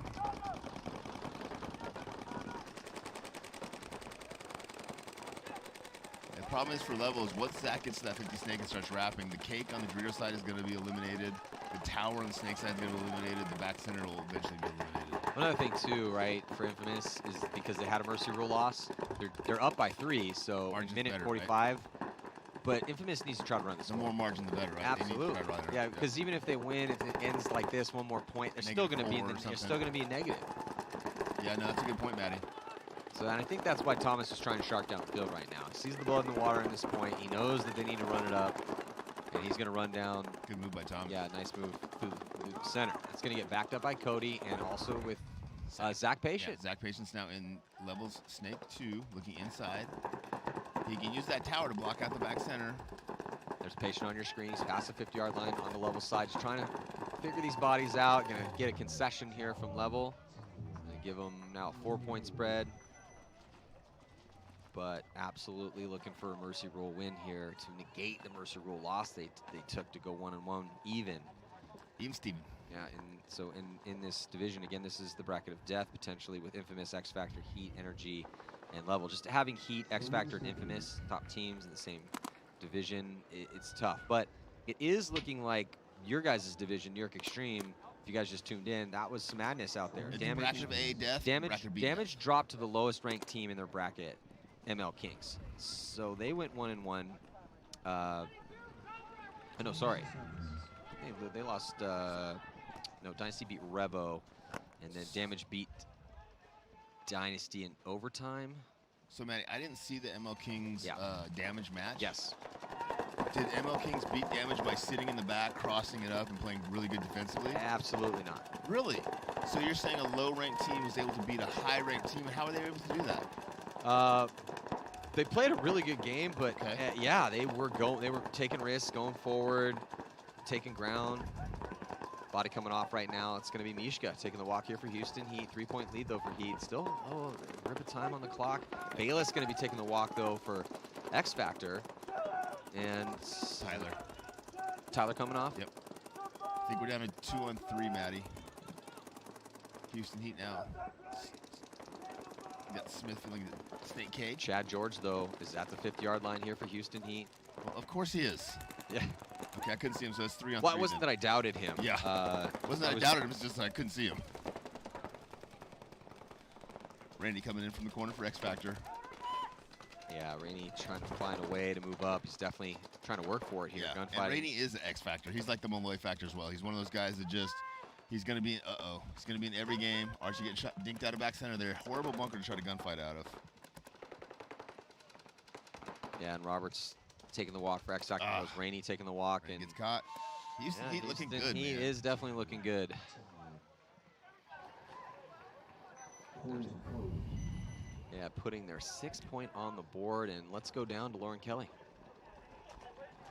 The problem is for Level is once Zach gets to that 50 snake and starts wrapping, the cake on the Dorito side is going to be eliminated. The tower on the snake side is going to be eliminated. The back center will eventually be eliminated. Another thing too, right, for Infamous is because they had a mercy rule loss. They're up by 3, so Margin's minute better, 45. Right? But Infamous needs to try to run this. The more margin, the better, right? Absolutely. They need to try to run it. Yeah, because even if they win, if it ends like this, 1 more point, they're still going to be in they're still going to be negative. Yeah, no, that's a good point, Matty. So, and I think that's why Thomas is trying to shark down the field right now. He sees the blood in the water at this point. He knows that they need to run it up, and he's going to run down. Good move by Thomas. Yeah, nice move through the center. That's going to get backed up by Cody, and also with Zach Patient. Yeah, Zach Patient's now in Levels snake 2, looking inside. He can use that tower to block out the back center. There's Patient on your screen. He's past the 50-yard line on the Level side. Just trying to figure these bodies out. Going to get a concession here from Level. Going to give them now a 4-point spread. But absolutely looking for a mercy rule win here to negate the mercy rule loss they took to go 1-1 even. Even Steven. Yeah, and so in this division, again, this is the bracket of death potentially with Infamous, X Factor, Heat, Energy, and Level. Just having Heat, X Factor, and Infamous, top teams in the same division, it's tough. But it is looking like your guys' division, New York Extreme, if you guys just tuned in, that was some madness out there. Bracket of A, death, bracket B. Damage dropped to the lowest ranked team in their bracket, ML Kings. So they went 1-1. No, sorry. They lost, no, Dynasty beat Revo, and then Damage beat Dynasty in overtime. So, Matty, I didn't see the ML Kings Damage match. Yes. Did ML Kings beat Damage by sitting in the back, crossing it up, and playing really good defensively? Absolutely not. Really? So you're saying a low-ranked team was able to beat a high-ranked team, and how were they able to do that? They played a really good game, but yeah, they were taking risks, going forward, taking ground. Body coming off right now. It's going to be Mishka taking the walk here for Houston Heat. 3-point lead, though, for Heat. Still, a rip of time on the clock. Bayless going to be taking the walk, though, for X Factor. And Tyler coming off. Yep. I think we're down to 2-on-3, Matty. Houston Heat now. You got Smith filling the snake cage. Chad George, though, is at the 50-yard line here for Houston Heat. Well, course he is. Yeah. Okay, I couldn't see him, so it's 3 on 3. Well, it wasn't that I doubted him. Yeah. Wasn't that I doubted him, it's just that I couldn't see him. Randy coming in from the corner for X Factor. Yeah, Rainey trying to find a way to move up. He's definitely trying to work for it here. Yeah, Gunfighting. and Rainey is an X Factor. He's like the Malloy Factor as well. He's one of those guys that just, he's going to be, he's going to be in every game. Archie getting shot, dinked out of back center there. Horrible bunker to try to gunfight out of. Yeah, and Robert's taking the walk for X Factor. Was Rainey taking the walk. Rainey and gets caught. He's looking good, He man. is definitely looking good. Yeah, putting their 6-point on the board, and let's go down to Lauren Kelly.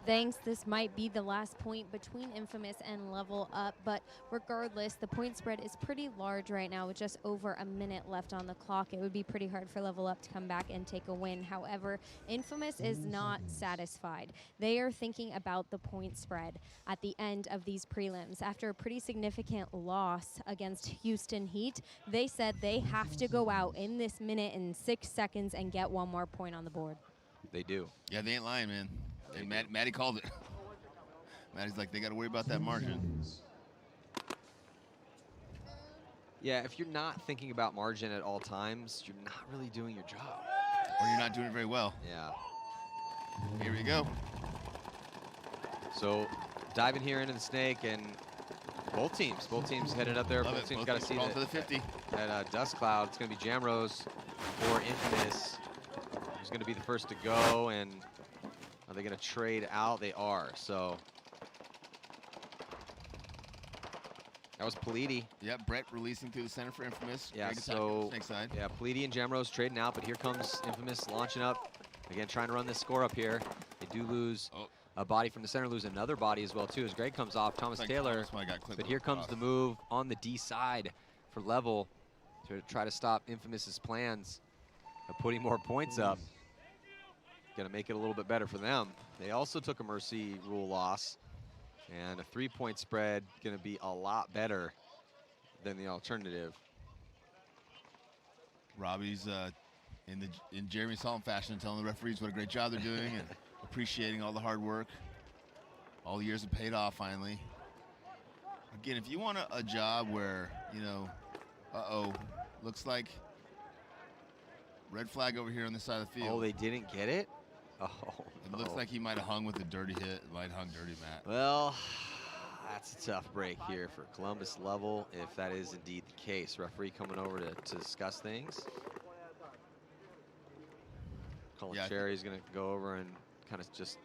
Thanks. This might be the last point between Infamous and Level Up, but regardless, the point spread is pretty large right now with just over a minute left on the clock. It would be pretty hard for Level Up to come back and take a win. However, Infamous is not satisfied. They are thinking about the point spread at the end of these prelims. After a pretty significant loss against Houston Heat, they said they have to go out in this minute and 6 seconds and get one more point on the board. They do. Yeah, they ain't lying, man. And Maddie called it. Maddie's like, they got to worry about that margin. Yeah, if you're not thinking about margin at all times, you're not really doing your job. Or you're not doing it very well. Yeah. Here we go. So diving here into the snake, and both teams headed up there. Love Both it. teams Both got to teams see crawling for the 50. that dust cloud. It's going to be Jamrose or Infamous. Who's going to be the first to go, and are they going to trade out? They are. So that was Politi. Yep, Brett releasing through the center for Infamous. Yeah, Great attack so on the snake side. yeah, Politi and Jamrose trading out, but here comes Infamous launching up. Again, trying to run this score up here. They do lose a body from the center, lose another body as well too as Greg comes off. Thomas Taylor. But here comes the move on the D side for Level to try to stop Infamous's plans of putting more points up. Gonna make it a little bit better for them. They also took a mercy rule loss, and a 3-point spread gonna be a lot better than the alternative. Robbie's in Jeremy Solomon fashion, telling the referees what a great job they're doing and appreciating all the hard work. All the years have paid off finally. Again, if you want a job where, you know, looks like red flag over here on this side of the field. Oh, they didn't get it? Oh, it looks like he might have hung with a dirty hit, light hung dirty, Matt. Well, that's a tough break here for Columbus Level, if that is indeed the case. Referee coming over to discuss things. Colin Cherry's going to go over and kind of just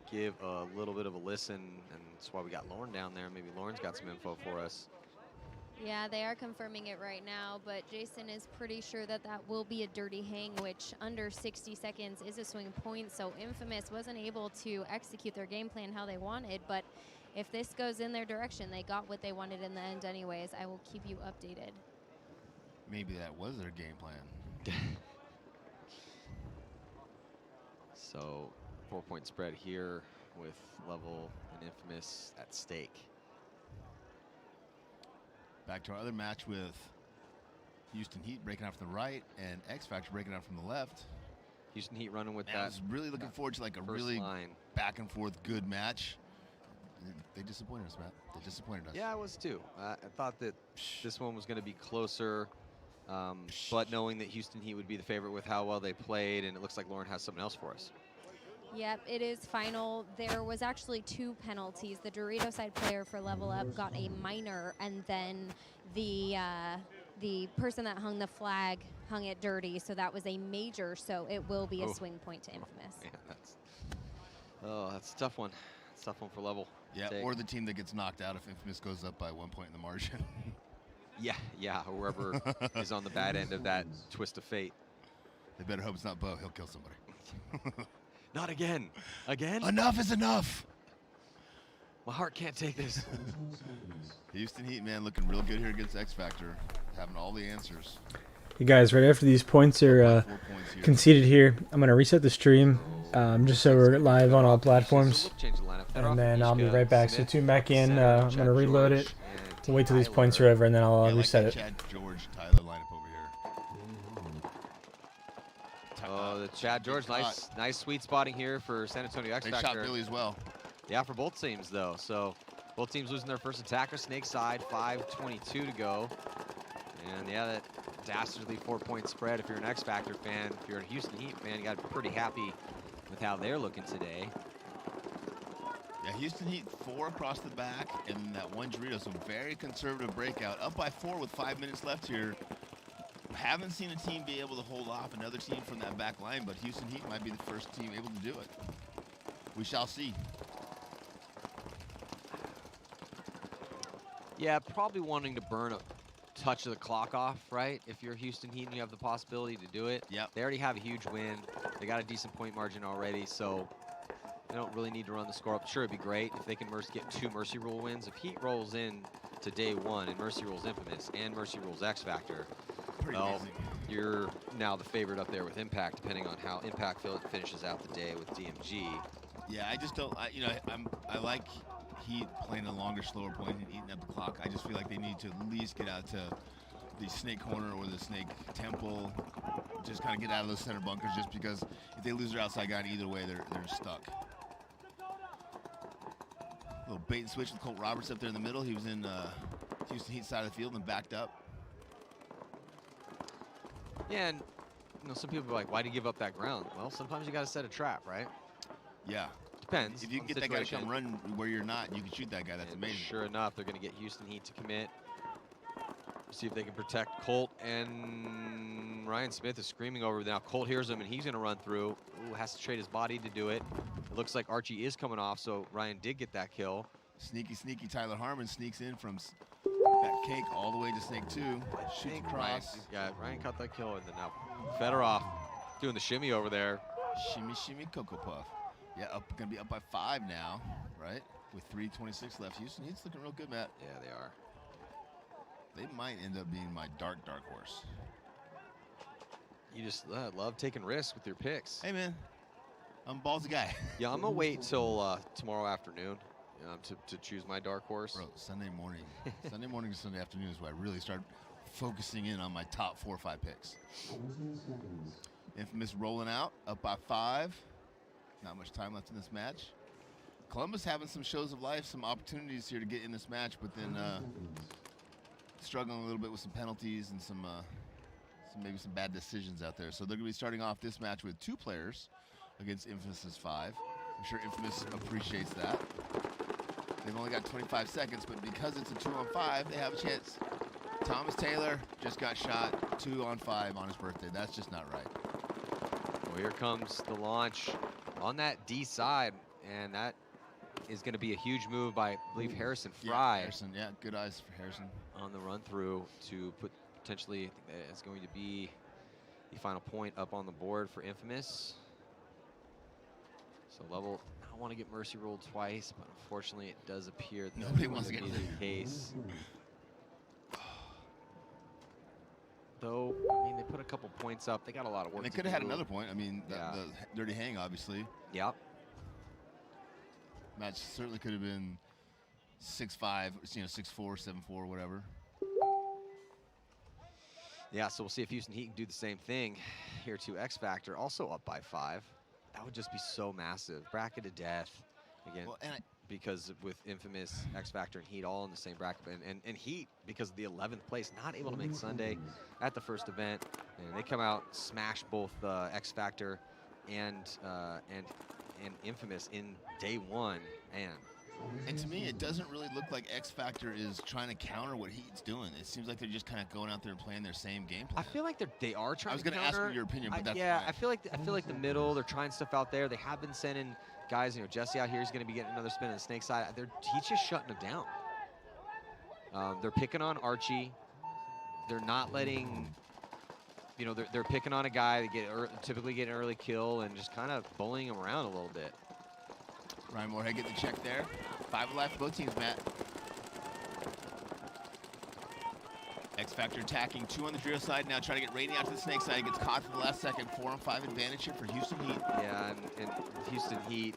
give a little bit of a listen, and that's why we got Lauren down there. Maybe Lauren's got some info for us. Yeah, they are confirming it right now, but Jason is pretty sure that that will be a dirty hang, which under 60 seconds is a swing point. So Infamous wasn't able to execute their game plan how they wanted, but if this goes in their direction, they got what they wanted in the end anyways. I will keep you updated. Maybe that was their game plan. So 4-point spread here with Level and Infamous at stake. Back to our other match with Houston Heat breaking out from the right and X Factor breaking out from the left. Houston Heat running with that. I was really looking forward to like a really back and forth good match. They disappointed us, Matt. They disappointed us. Yeah, I was too. I thought that this one was going to be closer, but knowing that Houston Heat would be the favorite with how well they played, and it looks like Lauren has something else for us. Yep, it is final. There was actually 2 penalties. The Dorito side player for Level Up got a minor, and then the person that hung the flag hung it dirty, so that was a major, so it will be a swing point to Infamous. Yeah, that's a tough one. It's a tough one for Level. Yeah, or the team that gets knocked out if Infamous goes up by 1 point in the margin. yeah, whoever is on the bad end of that twist of fate. They better hope it's not Bo. He'll kill somebody. Not again. Again? Enough is enough. My heart can't take this. Houston Heat, man, looking real good here against X Factor. Having all the answers. You guys, right after these points are conceded here, I'm going to reset the stream just so we're live on all platforms. And then I'll be right back. So tune back in. I'm going to reload it. We'll wait till these points are over, and then I'll reset it. Chad, George, Tyler lineup over here. Oh, the Chad George, nice sweet spotting here for San Antonio X They Factor. shot Billy as well. Yeah, for both teams though. So both teams losing their first attacker. Snake side, 5:22 to go. And yeah, that dastardly 4-point spread. If you're an X Factor fan, if you're a Houston Heat fan, you got to be pretty happy with how they're looking today. Yeah, Houston Heat 4 across the back, and that one Dorito, so very conservative breakout. Up by 4 with 5 minutes left here. Haven't seen a team be able to hold off another team from that back line, but Houston Heat might be the first team able to do it. We shall see. Yeah, probably wanting to burn a touch of the clock off, right? If you're Houston Heat and you have the possibility to do it. Yep. They already have a huge win. They got a decent point margin already, so they don't really need to run the score up. Sure, it'd be great if they can get 2 Mercy Rule wins. If Heat rolls in to day 1 and Mercy Rule's Infamous and Mercy Rule's X Factor, well, you're now the favorite up there with Impact, depending on how Impact finishes out the day with DMG. Yeah, I just don't. I like Heat playing a longer, slower point and eating up the clock. I just feel like they need to at least get out to the Snake Corner or the Snake Temple, just kind of get out of those center bunkers. Just because if they lose their outside guy, either way they're stuck. A little bait and switch with Colt Roberts up there in the middle. He was in Houston Heat side of the field and backed up. Yeah, and some people are like, why do you give up that ground? Well, sometimes you got to set a trap, right? Yeah. Depends. If you can get that guy to come run where you're not, you can shoot that guy. That's amazing. Sure enough, they're going to get Houston Heat to commit. See if they can protect Colt, and Ryan Smith is screaming over now. Colt hears him, and he's going to run through. Ooh, has to trade his body to do it. It looks like Archie is coming off, so Ryan did get that kill. Sneaky Tyler Harmon sneaks in from that cake all the way to Snake 2. Shoots across. Ryan caught that kill, and then now Fedorov doing the shimmy over there. Shimmy, Cocoa Puff. Yeah, gonna be up by 5 now, right? With 3:26 left. Houston Heat's looking real good, Matt. Yeah, they are. They might end up being my dark horse. You just love taking risks with your picks. Hey, man, I'm a ballsy guy. Yeah, I'm gonna wait till tomorrow afternoon to choose my dark horse. Bro, Sunday morning to Sunday afternoon is where I really start focusing in on my top 4 or 5 picks. Infamous rolling out, up by 5. Not much time left in this match. Columbus having some shows of life, some opportunities here to get in this match, but then struggling a little bit with some penalties and maybe some bad decisions out there. So they're going to be starting off this match with 2 players against Infamous's 5. I'm sure Infamous appreciates that. They've only got 25 seconds, but because it's a 2-on-5, they have a chance. Thomas Taylor just got shot 2-on-5 on his birthday. That's just not right. Well, here comes the launch on that D side, and that is going to be a huge move by, I believe, Harrison Fry. Yeah, Harrison, yeah, good eyes for Harrison. On the run through to put potentially, I think that is going to be the final point up on the board for Infamous. So level, I don't want to get Mercy rolled twice, but unfortunately it does appear that nobody wants to get the case. Though, I mean, they put a couple points up. They got a lot of work. And they could have had another point. I mean, the dirty hang, obviously. Yep. Match certainly could have been 6-5, 6-4, 7-4, whatever. Yeah, so we'll see if Houston Heat can do the same thing here to X Factor, also up by 5. That would just be so massive. Bracket to death. Again, well, because with Infamous, X Factor, and Heat all in the same bracket. And Heat, because of the 11th place, not able to make Sunday at the first event. And they come out, smash both X Factor and Infamous in day 1. And to me, it doesn't really look like X Factor is trying to counter what Heat's doing. It seems like they're just kind of going out there and playing their same game plan. I feel like they are trying. I was going to ask you your opinion, but that's yeah. fine. I feel like the middle. They're trying stuff out there. They have been sending guys. Jesse out here is going to be getting another spin on the Snake side. He's just shutting them down. They're picking on Archie. They're not letting. They're picking on a guy that typically get an early kill and just kind of bullying him around a little bit. Ryan Moorhead get the check there. 5 alive for both teams, Matt. X Factor attacking 2 on the Drio side now, trying to get Rainey out to the Snake side. He gets caught for the last second. 4-on-5 advantage here for Houston Heat. Yeah, and Houston Heat,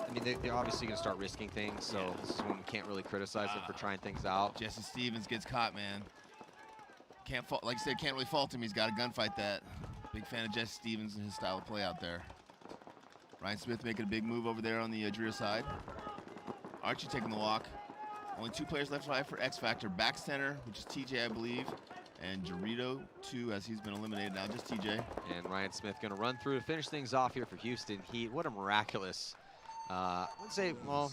I mean, they're obviously going to start risking things, so this is when we can't really criticize them for trying things out. Jesse Stevens gets caught, man. Can't fault, like I said, can't really fault him. He's got to gunfight that. Big fan of Jesse Stevens and his style of play out there. Ryan Smith making a big move over there on the Adria side. Archie taking the walk. Only 2 players left for X Factor. Back center, which is TJ, I believe. And Jarito, too, as he's been eliminated now, just TJ. And Ryan Smith going to run through to finish things off here for Houston Heat. What a miraculous, I would say, well,